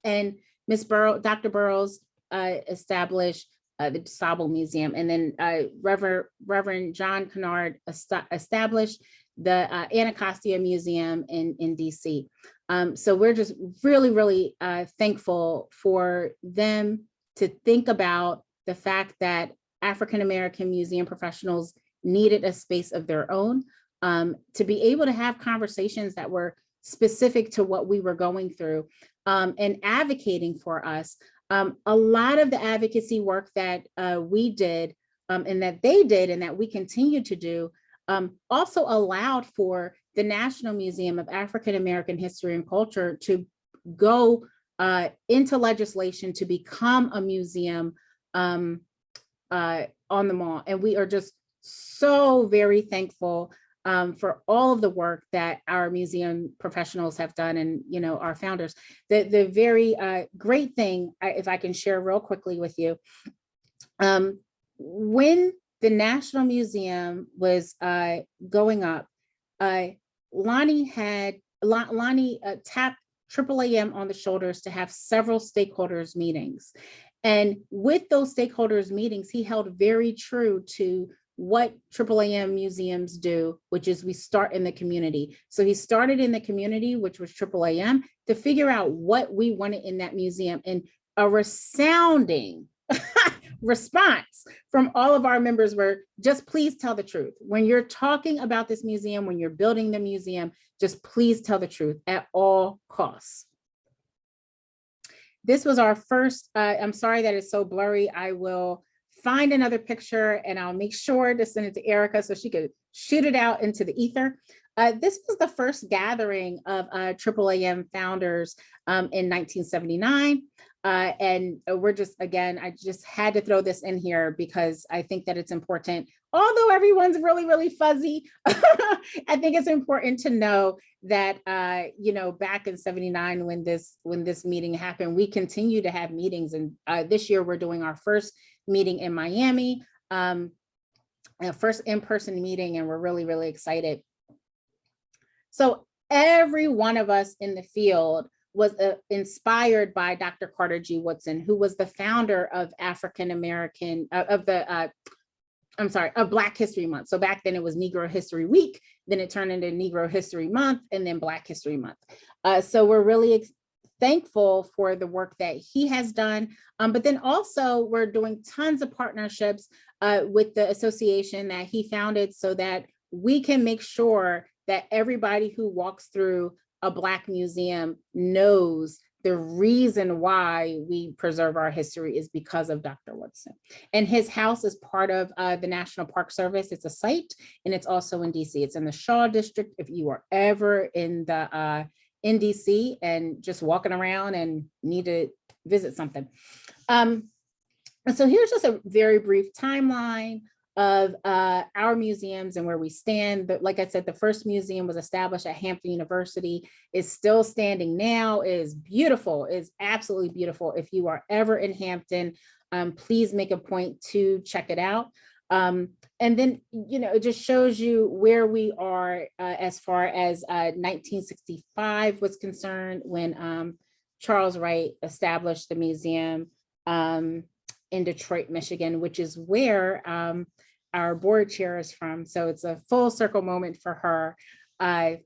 [SPEAKER 4] And Dr. Burroughs established the DuSable Museum. And then Reverend John Kennard established the Anacostia Museum in DC. So we're just really, really thankful for them to think about the fact that African American museum professionals needed a space of their own, to be able to have conversations that were specific to what we were going through, and advocating for us. A lot of the advocacy work that we did, and that they did, and that we continue to do, also allowed for the National Museum of African American History and Culture to go into legislation to become a museum on the mall. And we are just so very thankful for all of the work that our museum professionals have done, and our founders. The very great thing, if I can share real quickly with you, when the National Museum was going up, Lonnie tapped AAAM on the shoulders to have several stakeholders meetings. And with those stakeholders meetings, he held very true to what AAAM museums do, which is we start in the community. So he started in the community, which was AAAM, to figure out what we wanted in that museum. And a resounding response from all of our members were, just please tell the truth. When you're talking about this museum, when you're building the museum, just please tell the truth at all costs. This was our first, I'm sorry that it's so blurry. I will find another picture and I'll make sure to send it to Erica so she could shoot it out into the ether. This was the first gathering of AAAM founders in 1979. And we're just, again, I just had to throw this in here because I think that it's important. Although everyone's really, really fuzzy, I think it's important to know that, you know, back in '79, when this meeting happened, we continue to have meetings. And this year we're doing our first meeting in Miami, first in-person meeting, and we're really, really excited. So every one of us in the field was inspired by Dr. Carter G. Woodson, who was the founder of African-American, of Black History Month. So back then it was Negro History Week, then it turned into Negro History Month, and then Black History Month. So we're really thankful for the work that he has done. But then also we're doing tons of partnerships with the association that he founded so that we can make sure that everybody who walks through a Black museum knows the reason why we preserve our history is because of Dr. Woodson. And his house is part of the National Park Service. It's a site, and it's also in DC. It's in the Shaw District. If you are ever in DC and just walking around and need to visit something. And so here's just a very brief timeline of our museums and where we stand. But like I said, the first museum was established at Hampton University. It's still standing now. It is beautiful. It's absolutely beautiful. If you are ever in Hampton, please make a point to check it out. And then, you know, it just shows you where we are as far as 1965 was concerned, when Charles Wright established the museum in Detroit, Michigan, which is where our board chair is from. So it's a full circle moment for her. And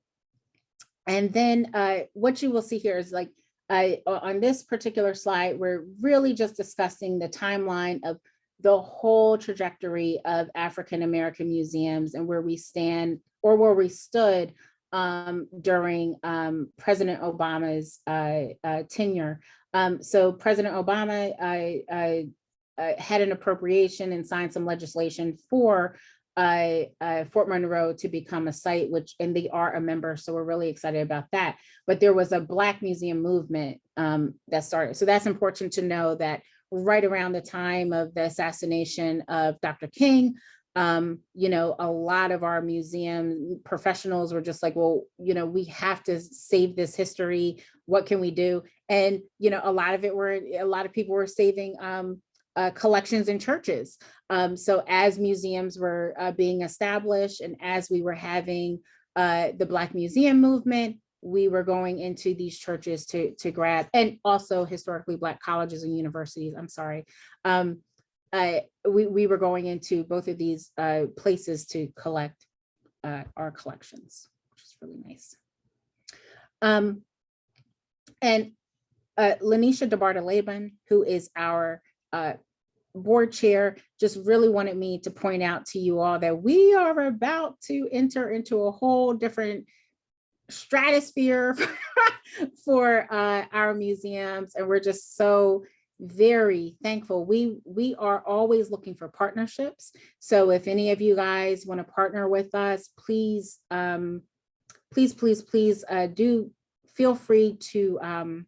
[SPEAKER 4] then what you will see here is, like, on this particular slide, we're really just discussing the timeline of the whole trajectory of African-American museums and where we stand, or where we stood during President Obama's tenure. So President Obama had an appropriation and signed some legislation for Fort Monroe to become a site, and they are a member, so we're really excited about that. But there was a Black museum movement that started. So that's important to know, that right around the time of the assassination of Dr. King, you know, a lot of our museum professionals were just like, well, you know, we have to save this history. What can we do? And, you know, a lot of people were saving collections in churches. So as museums were being established, and as we were having the Black Museum movement, we were going into these churches to grab, and also historically Black colleges and universities, I'm sorry. We were going into both of these places to collect our collections, which is really nice. And Lanisha DeBartoleben, who is our board chair, just really wanted me to point out to you all that we are about to enter into a whole different stratosphere for our museums, and we're just so very thankful. We are always looking for partnerships. So if any of you guys want to partner with us, please, please do feel free to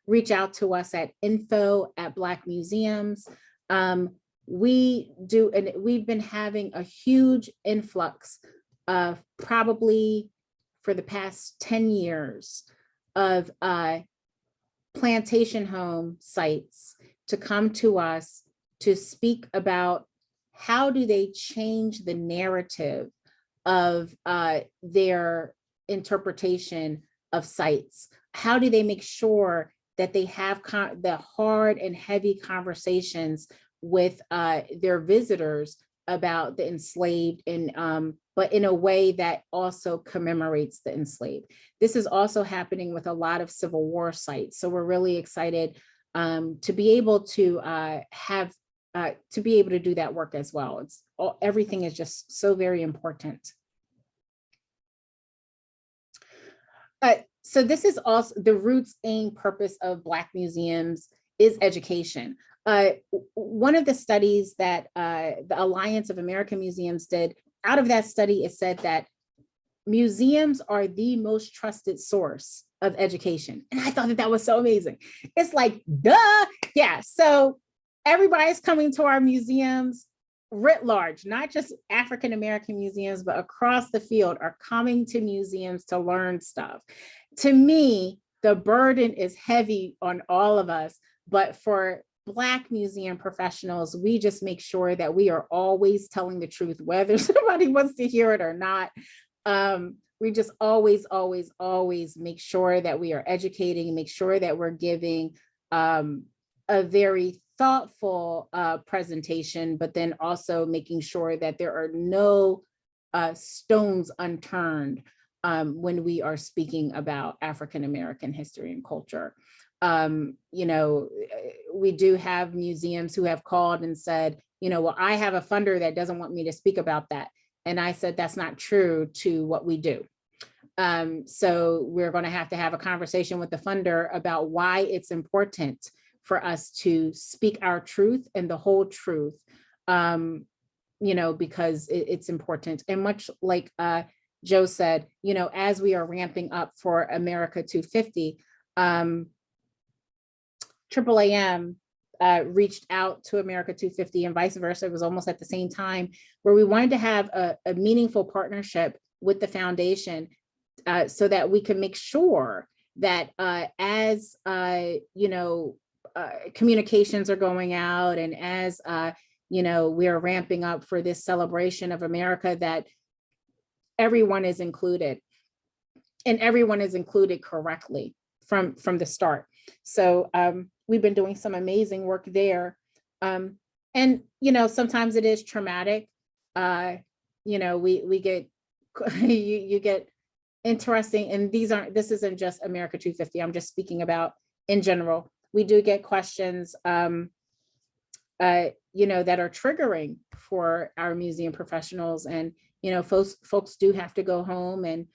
[SPEAKER 4] reach out to us at info@Black Museums. We've been having a huge influx of, probably for the past 10 years, of plantation home sites to come to us to speak about how do they change the narrative of their interpretation of sites. How do they make sure that they have the hard and heavy conversations with their visitors about the enslaved, and but in a way that also commemorates the enslaved. This is also happening with a lot of Civil War sites. So we're really excited to be able to do that work as well. Everything is just so very important. So this is also the roots, aim, purpose of Black museums is education. One of the studies that the Alliance of American Museums did, out of that study, it said that museums are the most trusted source of education. And I thought that that was so amazing. It's like, duh. Yeah. So everybody's coming to our museums writ large, not just African-American museums, but across the field are coming to museums to learn stuff. To me, the burden is heavy on all of us, but for Black museum professionals, we just make sure that we are always telling the truth, whether somebody wants to hear it or not. We just always make sure that we are educating, make sure that we're giving a very thoughtful presentation, but then also making sure that there are no stones unturned when we are speaking about African-American history and culture. You know, we do have museums who have called and said, you know, well, I have a funder that doesn't want me to speak about that. And I said, that's not true to what we do. So we're going to have a conversation with the funder about why it's important for us to speak our truth and the whole truth, you know, because it's important. And much like Joe said, you know, as we are ramping up for America 250, AAAM reached out to America 250 and vice versa. It was almost at the same time, where we wanted to have a meaningful partnership with the foundation so that we can make sure that as you know, communications are going out, and as you know, we are ramping up for this celebration of America, that everyone is included, and everyone is included correctly from the start. So we've been doing some amazing work there. And, you know, sometimes it is traumatic. You know, we get, you get interesting, and this isn't just America 250. I'm just speaking about in general. We do get questions, you know, that are triggering for our museum professionals. And, you know, folks do have to go home and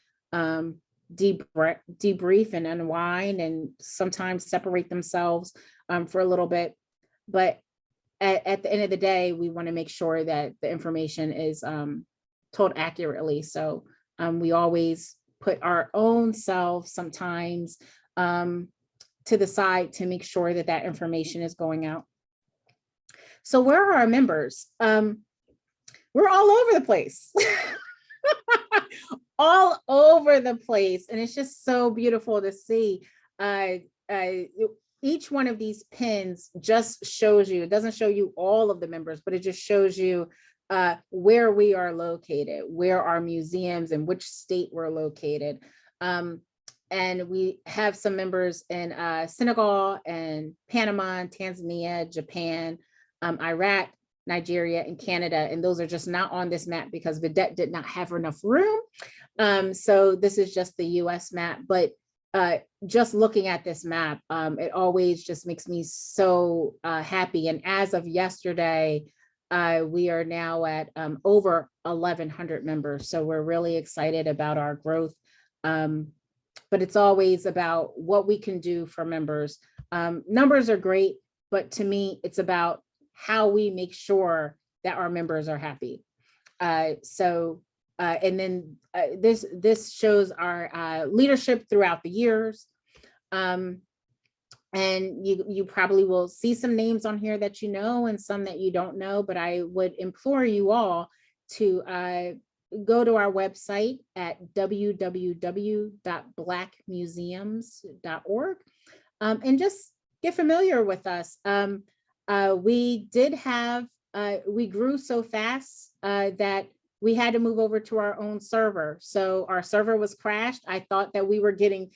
[SPEAKER 4] debrief and unwind, and sometimes separate themselves for a little bit. But at the end of the day, we want to make sure that the information is told accurately. So we always put our own selves sometimes to the side to make sure that that information is going out. So where are our members? We're all over the place. All over the place. And it's just so beautiful to see. Each one of these pins just shows you, it doesn't show you all of the members, but it just shows you where we are located, where our museums and which state we're located. And we have some members in Senegal and Panama, and Tanzania, Japan, Iraq, Nigeria, and Canada. And those are just not on this map because Vedet did not have enough room. So this is just the US map, but just looking at this map, it always just makes me so happy. And as of yesterday, we are now at over 1,100 members. So we're really excited about our growth. But it's always about what we can do for members. Numbers are great, but to me, it's about how we make sure that our members are happy. And then this shows our leadership throughout the years. And you probably will see some names on here that you know and some that you don't know, but I would implore you all to go to our website at www.blackmuseums.org and just get familiar with us. We grew so fast that we had to move over to our own server. So our server was crashed. I thought that we were getting,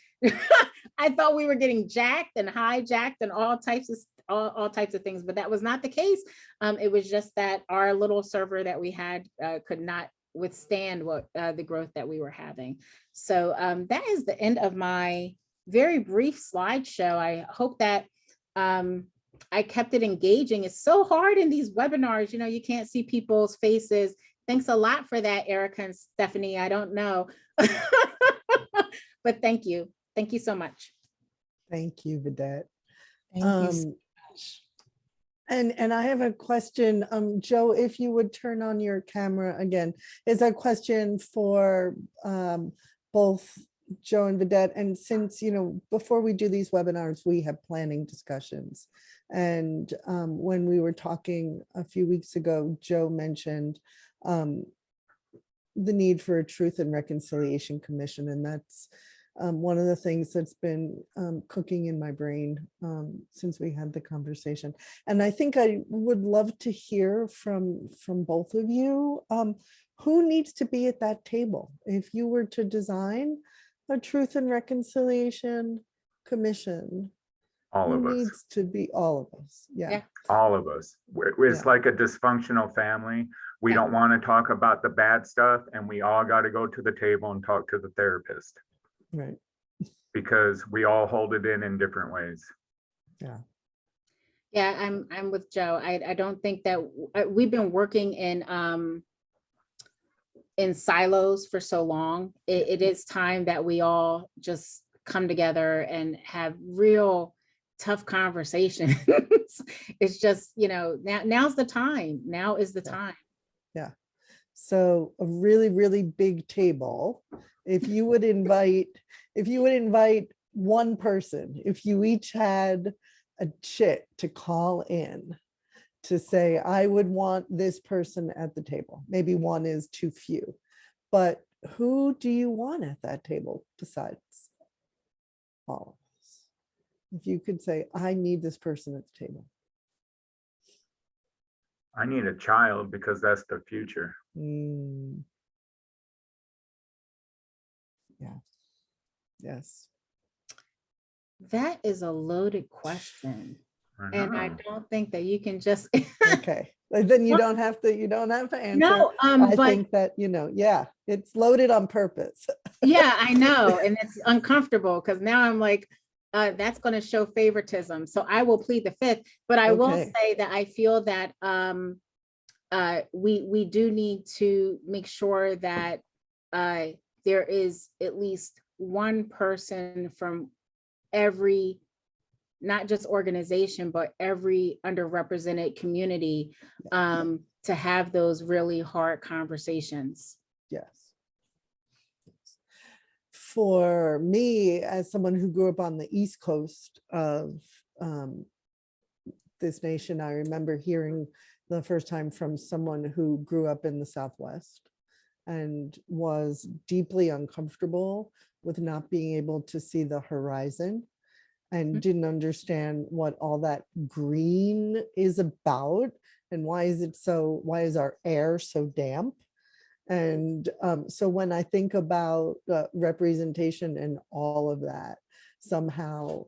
[SPEAKER 4] I thought we were getting jacked and hijacked and all types of things, but that was not the case. It was just that our little server that we had could not withstand the growth that we were having. So that is the end of my very brief slideshow. I hope that I kept it engaging. It's so hard in these webinars, you know, you can't see people's faces. Thanks a lot for that, Erica and Stephanie. I don't know, but thank you. Thank you so much.
[SPEAKER 1] Thank you, Vedet.
[SPEAKER 2] Thank you so much.
[SPEAKER 1] And I have a question, Joe, if you would turn on your camera again, is a question for both Joe and Vedet. And since, before we do these webinars, we have planning discussions. And when we were talking a few weeks ago, Joe mentioned the need for a Truth and Reconciliation Commission. And that's one of the things that's been cooking in my brain since we had the conversation. And I think I would love to hear from both of you. Who needs to be at that table? If you were to design a Truth and Reconciliation Commission,
[SPEAKER 3] All
[SPEAKER 1] who
[SPEAKER 3] of us,
[SPEAKER 1] needs to be? All of us. Yeah.
[SPEAKER 3] all of us. It's
[SPEAKER 1] Yeah.
[SPEAKER 3] like a dysfunctional family. We
[SPEAKER 4] Yeah.
[SPEAKER 3] don't want to talk about the bad stuff, and we all got to go to the table and talk to the therapist
[SPEAKER 1] Right.
[SPEAKER 3] because we all hold it in different ways.
[SPEAKER 1] Yeah.
[SPEAKER 4] Yeah, I'm with Joe. I don't think that we've been working in silos for so long. It is time that we all just come together and have real tough conversations. It's just, now's the time. Now is the
[SPEAKER 1] Yeah.
[SPEAKER 4] time.
[SPEAKER 1] Yeah. So a really, really big table. If you would invite one person, if you each had a chit to call in to say, I would want this person at the table. Maybe one is too few, but who do you want at that table besides all of us? If you could say, I need this person at the table.
[SPEAKER 3] I need a child because that's the future.
[SPEAKER 1] Yeah. Yes.
[SPEAKER 4] That is a loaded question. And I
[SPEAKER 3] know.
[SPEAKER 4] don't think that you can just.
[SPEAKER 1] Okay. Then you don't have to answer.
[SPEAKER 4] No,
[SPEAKER 1] I
[SPEAKER 4] but
[SPEAKER 1] think that, yeah, it's loaded on purpose.
[SPEAKER 4] yeah, I know. And it's uncomfortable because now I'm like, that's going to show favoritism. So I will plead the fifth, but I will
[SPEAKER 1] Okay.
[SPEAKER 4] say that I feel that we do need to make sure that there is at least one person from every, not just organization, but every underrepresented community to have those really hard conversations.
[SPEAKER 1] Yes. For me, as someone who grew up on the East Coast of this nation, I remember hearing the first time from someone who grew up in the Southwest and was deeply uncomfortable with not being able to see the horizon and didn't understand what all that green is about and why is our air so damp. And so when I think about representation and all of that, somehow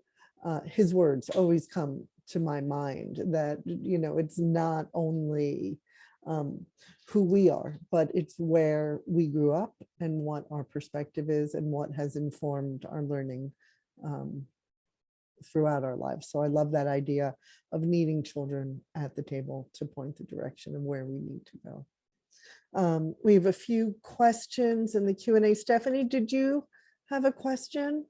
[SPEAKER 1] his words always come to my mind that, it's not only who we are, but it's where we grew up and what our perspective is and what has informed our learning throughout our lives. So I love that idea of needing children at the table to point the direction of where we need to go. We have a few questions in the Q&A. Stephanie, did you have a question?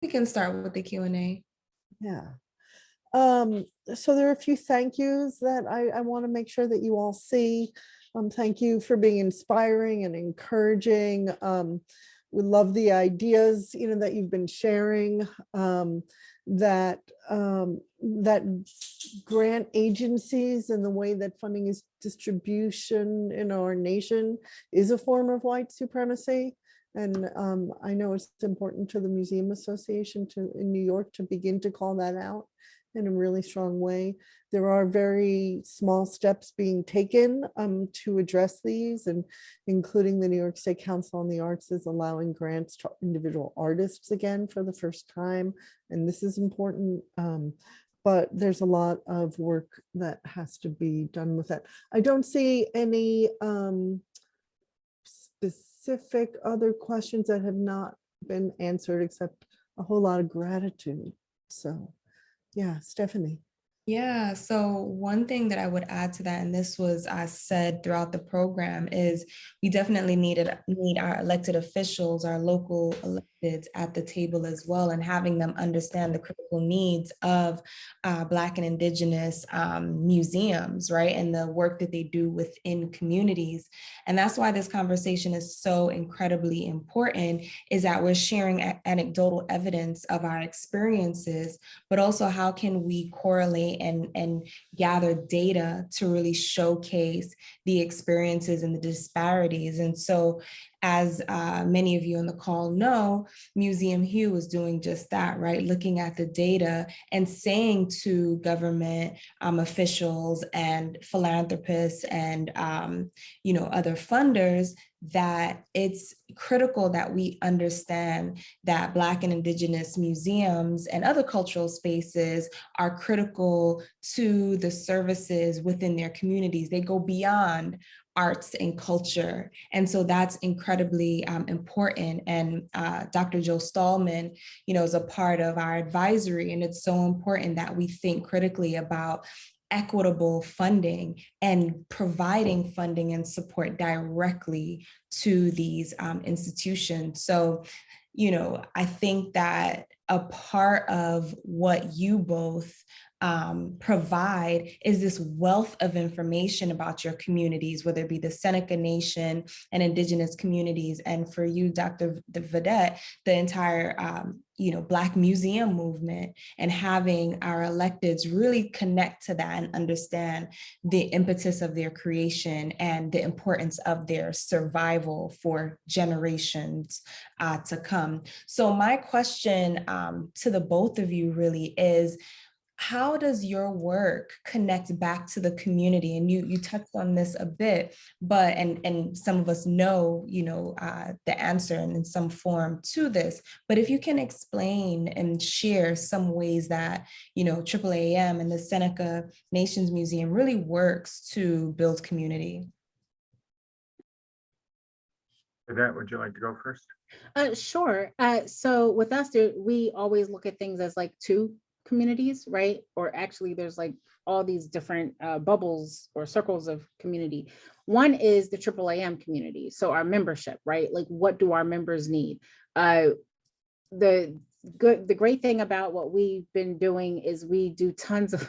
[SPEAKER 2] We can start with the Q&A.
[SPEAKER 1] Yeah. So there are a few thank yous that I want to make sure that you all see. Thank you for being inspiring and encouraging. We love the ideas, that you've been sharing, that grant agencies and the way that funding is distribution in our nation is a form of white supremacy. And I know it's important to the Museum Association in New York to begin to call that out in a really strong way. There are very small steps being taken to address these, and including the New York State Council on the Arts is allowing grants to individual artists again for the first time. And this is important, but there's a lot of work that has to be done with that. I don't see any specific other questions that have not been answered except a whole lot of gratitude. So yeah, Stephanie.
[SPEAKER 2] Yeah, so one thing that I would add to that, and this was said throughout the program, is we definitely need our elected officials, our local electeds at the table as well, and having them understand the critical needs of Black and Indigenous museums, right? And the work that they do within communities. And that's why this conversation is so incredibly important, is that we're sharing anecdotal evidence of our experiences, but also how can we correlate and gather data to really showcase the experiences and the disparities. And so, as many of you on the call know, Museum Hue is doing just that, right? Looking at the data and saying to government officials and philanthropists and other funders that it's critical that we understand that Black and Indigenous museums and other cultural spaces are critical to the services within their communities. They go beyond arts and culture. And so that's incredibly important. And Dr. Joe Stahlman, is a part of our advisory. And it's so important that we think critically about equitable funding and providing funding and support directly to these institutions. So, I think that a part of what you both provide is this wealth of information about your communities, whether it be the Seneca Nation and Indigenous communities. And for you, Dr. Vedet, the entire Black Museum movement, and having our electeds really connect to that and understand the impetus of their creation and the importance of their survival for generations to come. So my question to the both of you really is, how does your work connect back to the community? And you touched on this a bit, but and some of us know, the answer and in some form to this. But if you can explain and share some ways that, AAAM and the Seneca Nations Museum really works to build community.
[SPEAKER 3] Vedet, would you like to go first?
[SPEAKER 4] Sure. So with us, we always look at things as like two communities, right? Or actually there's like all these different bubbles or circles of community. One is the AAAM community. So our membership, right? Like what do our members need? The great thing about what we've been doing is we do tons of,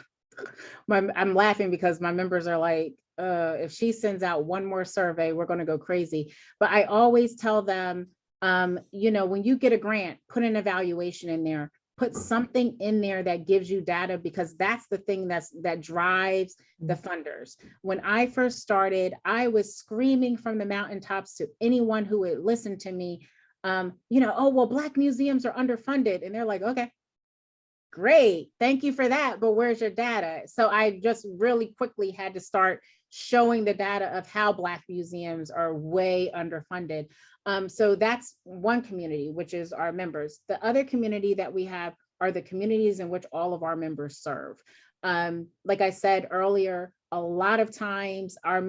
[SPEAKER 4] I'm laughing because my members are like, if she sends out one more survey, we're going to go crazy. But I always tell them, when you get a grant, put an evaluation in there, put something in there that gives you data, because that's the thing that drives the funders. When I first started, I was screaming from the mountaintops to anyone who would listen to me, oh, well, Black museums are underfunded. And they're like, okay, great, thank you for that, but where's your data? So I just really quickly had to start showing the data of how Black museums are way underfunded. So that's one community, which is our members. The other community that we have are the communities in which all of our members serve. Like I said earlier, a lot of times our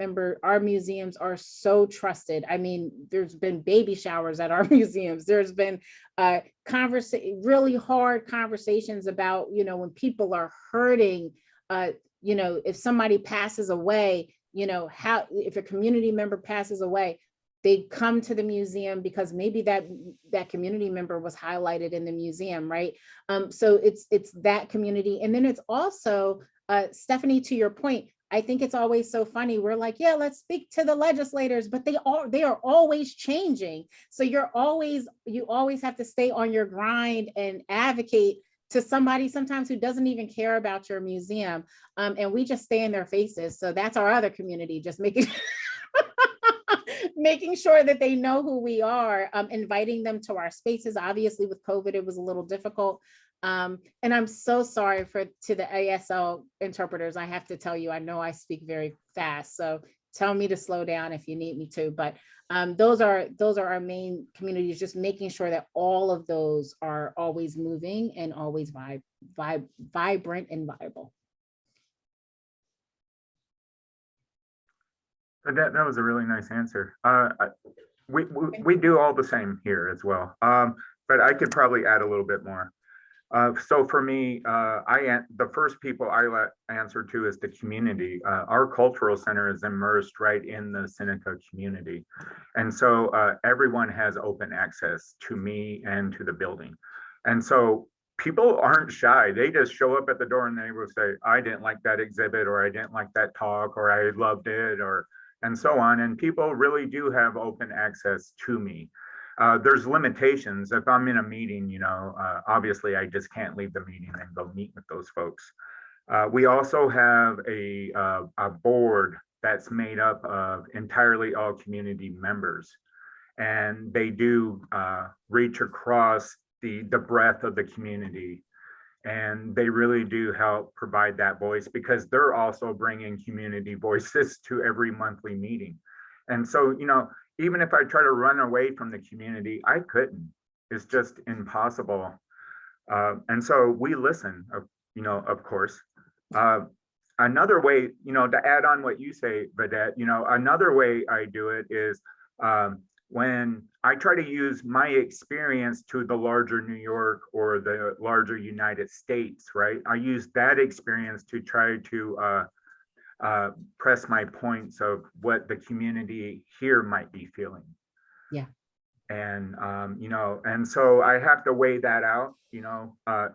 [SPEAKER 4] museums are so trusted. I mean, there's been baby showers at our museums. There's been really hard conversations about, when people are hurting, if somebody passes away, if a community member passes away, they come to the museum because maybe that community member was highlighted in the museum, right? So it's that community. And then it's also, Stephanie, to your point, I think it's always so funny. We're like, yeah, let's speak to the legislators, but they are always changing. So you always have to stay on your grind and advocate to somebody sometimes who doesn't even care about your museum. And we just stay in their faces. So that's our other community, just making sure that they know who we are, inviting them to our spaces. Obviously with COVID, it was a little difficult. And I'm so sorry to the ASL interpreters. I have to tell you, I know I speak very fast, so tell me to slow down if you need me to, but those are our main communities, just making sure that all of those are always moving and always vibrant and viable.
[SPEAKER 3] That was a really nice answer. We do all the same here as well, but I could probably add a little bit more. So for me, the first people I let answer to is the community. Our cultural center is immersed right in the Seneca community. And so everyone has open access to me and to the building. And so people aren't shy. They just show up at the door and they will say, I didn't like that exhibit, or I didn't like that talk, or I loved it, or and so on. And people really do have open access to me. There's limitations. If I'm in a meeting, obviously I just can't leave the meeting and go meet with those folks. We also have a board that's made up of entirely all community members, and they do reach across the breadth of the community, and they really do help provide that voice, because they're also bringing community voices to every monthly meeting. And so, even if I try to run away from the community, I couldn't. It's just impossible. And so we listen, of course. Another way, to add on what you say, Vedet, another way I do it is when I try to use my experience to the larger New York or the larger United States, right? I use that experience to try to press my points of what the community here might be feeling.
[SPEAKER 4] Yeah.
[SPEAKER 3] And, and so I have to weigh that out,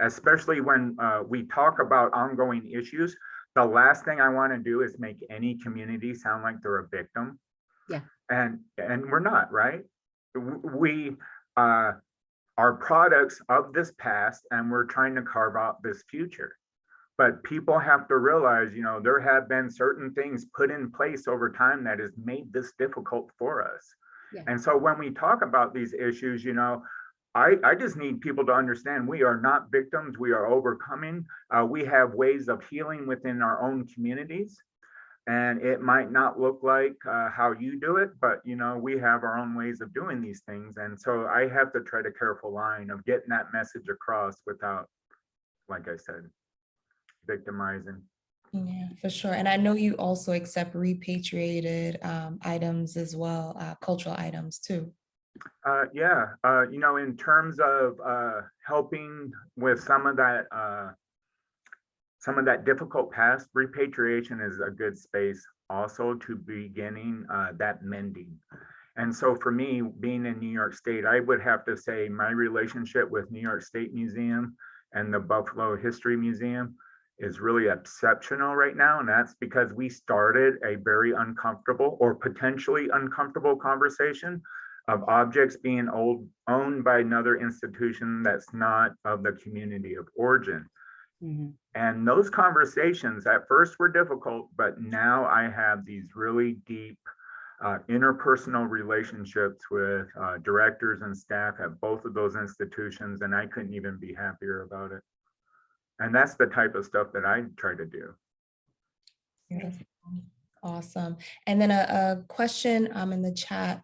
[SPEAKER 3] especially when we talk about ongoing issues. The last thing I want to do is make any community sound like they're a victim.
[SPEAKER 4] Yeah.
[SPEAKER 3] And we're not, right? We are products of this past, and we're trying to carve out this future. But people have to realize, there have been certain things put in place over time that has made this difficult for us.
[SPEAKER 4] Yeah.
[SPEAKER 3] And so when we talk about these issues, I just need people to understand we are not victims. We are overcoming. We have ways of healing within our own communities. And it might not look like how you do it, but we have our own ways of doing these things. And so I have to tread a careful line of getting that message across without, like I said, victimizing.
[SPEAKER 2] Yeah, for sure. And I know you also accept repatriated items as well, cultural items too.
[SPEAKER 3] Yeah, in terms of helping with some of that difficult past, repatriation is a good space also to beginning that mending. And so for me, being in New York State, I would have to say my relationship with New York State Museum and the Buffalo History Museum is really exceptional right now. And that's because we started a very uncomfortable or potentially uncomfortable conversation of objects being owned by another institution that's not of the community of origin. Mm-hmm. And those conversations at first were difficult, but now I have these really deep interpersonal relationships with directors and staff at both of those institutions, and I couldn't even be happier about it. And that's the type of stuff that I try to do.
[SPEAKER 2] Awesome. And then a question in the chat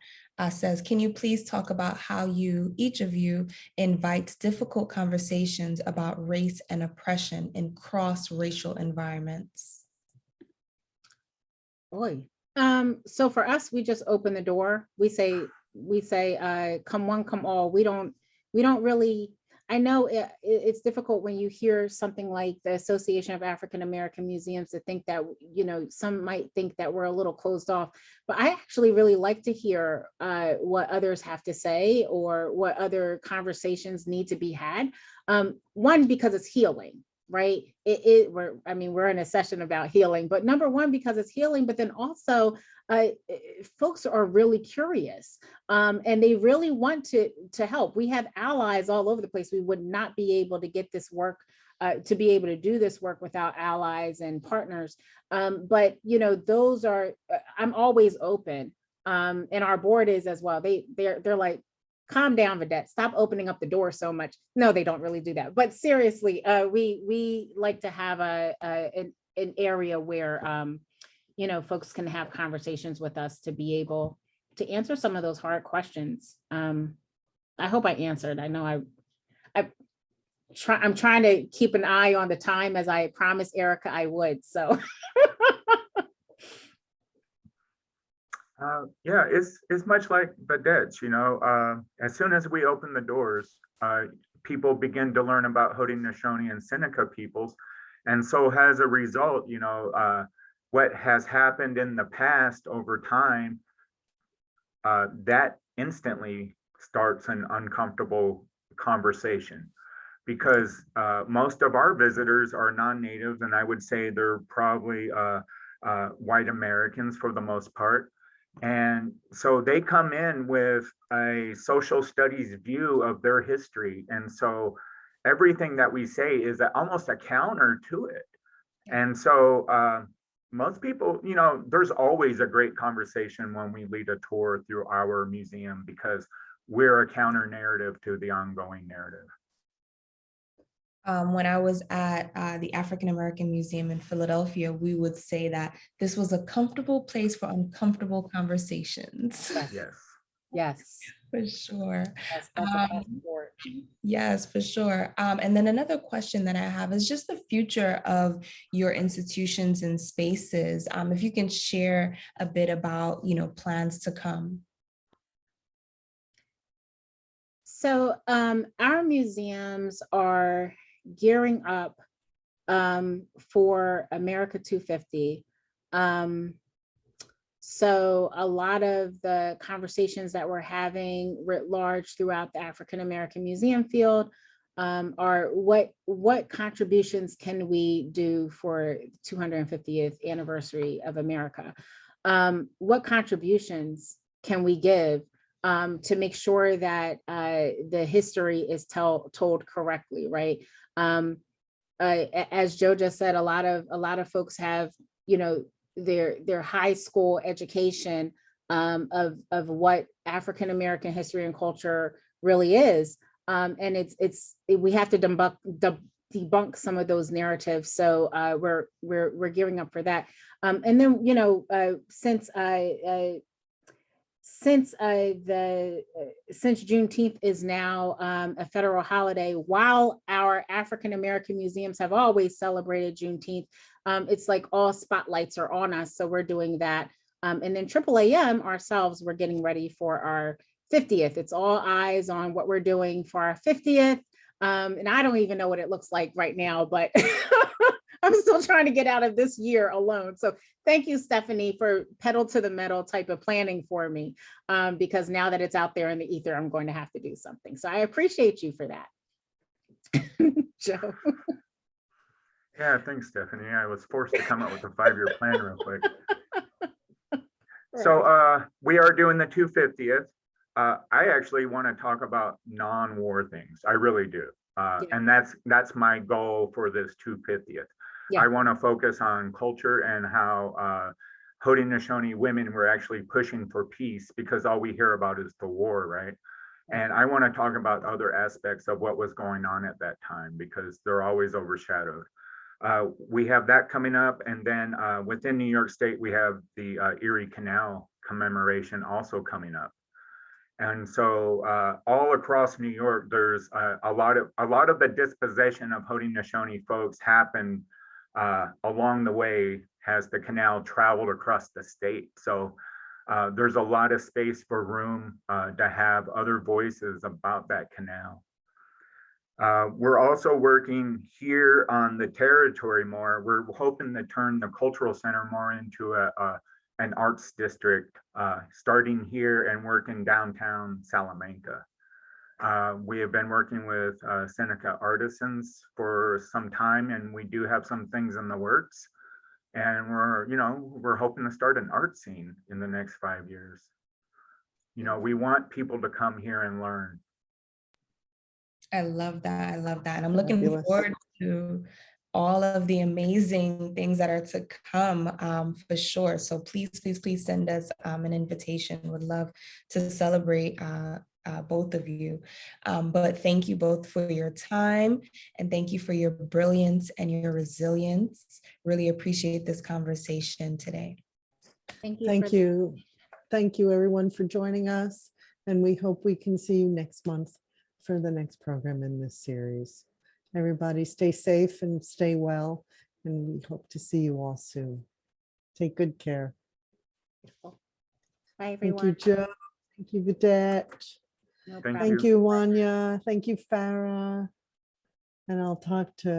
[SPEAKER 2] says, can you please talk about how each of you invites difficult conversations about race and oppression in cross-racial environments?
[SPEAKER 4] Boy. So for us, we just open the door. We say, come one, come all. We don't really, I know it's difficult when you hear something like the Association of African American Museums to think that, some might think that we're a little closed off, but I actually really like to hear what others have to say or what other conversations need to be had. One, because it's healing. Right. We're in a session about healing, but number one, because it's healing, but then also folks are really curious and they really want to help. We have allies all over the place. We would not be able to get this work, to be able to do this work without allies and partners. But, those are, I'm always open. And our board is as well. They're like, calm down, Vedet, stop opening up the door so much. No, they don't really do that. But seriously, we like to have an area where, folks can have conversations with us to be able to answer some of those hard questions. I hope I answered. I know I'm trying to keep an eye on the time, as I promised Erica I would, so.
[SPEAKER 3] Yeah, it's much like Vedet's, as soon as we open the doors, people begin to learn about Haudenosaunee and Seneca peoples. And so as a result, what has happened in the past over time, that instantly starts an uncomfortable conversation, because most of our visitors are non-native, and I would say they're probably white Americans for the most part. And so they come in with a social studies view of their history. And so everything that we say is almost a counter to it. And so most people, there's always a great conversation when we lead a tour through our museum, because we're a counter narrative to the ongoing narrative.
[SPEAKER 2] When I was at the African American Museum in Philadelphia, we would say that this was a comfortable place for uncomfortable conversations.
[SPEAKER 3] Yes.
[SPEAKER 4] Yes.
[SPEAKER 2] For sure.
[SPEAKER 4] Yes, that's a passport.
[SPEAKER 2] Yes, for sure. And then another question that I have is just the future of your institutions and spaces. If you can share a bit about, plans to come.
[SPEAKER 4] So our museums are gearing up for America 250. So a lot of the conversations that we're having writ large throughout the African American Museum field are what contributions can we do for 250th anniversary of America? What contributions can we give to make sure that the history is told correctly, right? As Joe just said, a lot of folks have, their high school education of what African American history and culture really is, and we have to debunk some of those narratives. So we're gearing up for that, and then since Juneteenth is now a federal holiday, while our African American museums have always celebrated Juneteenth, it's like all spotlights are on us. So we're doing that. And then AAAM ourselves, we're getting ready for our 50th. It's all eyes on what we're doing for our 50th. And I don't even know what it looks like right now, but I'm still trying to get out of this year alone. So thank you, Stephanie, for pedal to the metal type of planning for me, because now that it's out there in the ether, I'm going to have to do something. So I appreciate you for that. Joe.
[SPEAKER 3] Yeah, thanks, Stephanie. I was forced to come up with a 5-year plan real quick. So we are doing the 250th. I actually want to talk about non-war things. I really do. And that's my goal for this 250th. Yeah. I want to focus on culture and how Haudenosaunee women were actually pushing for peace, because all we hear about is the war, right? And I want to talk about other aspects of what was going on at that time, because they're always overshadowed. We have that coming up. And then within New York State, we have the Erie Canal commemoration also coming up. And so all across New York, there's a lot of the dispossession of Haudenosaunee folks happened along the way as the canal traveled across the state. So there's a lot of space for room to have other voices about that canal. We're also working here on the territory more. We're hoping to turn the cultural center more into an arts district, starting here and working downtown Salamanca. We have been working with Seneca artisans for some time, and we do have some things in the works. And we're hoping to start an art scene in the next 5 years. We want people to come here and learn.
[SPEAKER 2] I love that. I love that. And I'm looking forward to all of the amazing things that are to come, for sure. So please, please, please send us an invitation. Would love to celebrate both of you. But thank you both for your time, and thank you for your brilliance and your resilience. Really appreciate this conversation today.
[SPEAKER 4] Thank you.
[SPEAKER 1] Thank you. Thank you, everyone, for joining us. And we hope we can see you next month for the next program in this series. Everybody stay safe and stay well, and we hope to see you all soon. Take good care.
[SPEAKER 4] Bye, everyone.
[SPEAKER 1] Thank you, Joe. Thank you, Vedet.
[SPEAKER 4] No
[SPEAKER 3] Thank
[SPEAKER 4] problem.
[SPEAKER 1] Thank you, Wanya. Thank you, Farah. And I'll talk to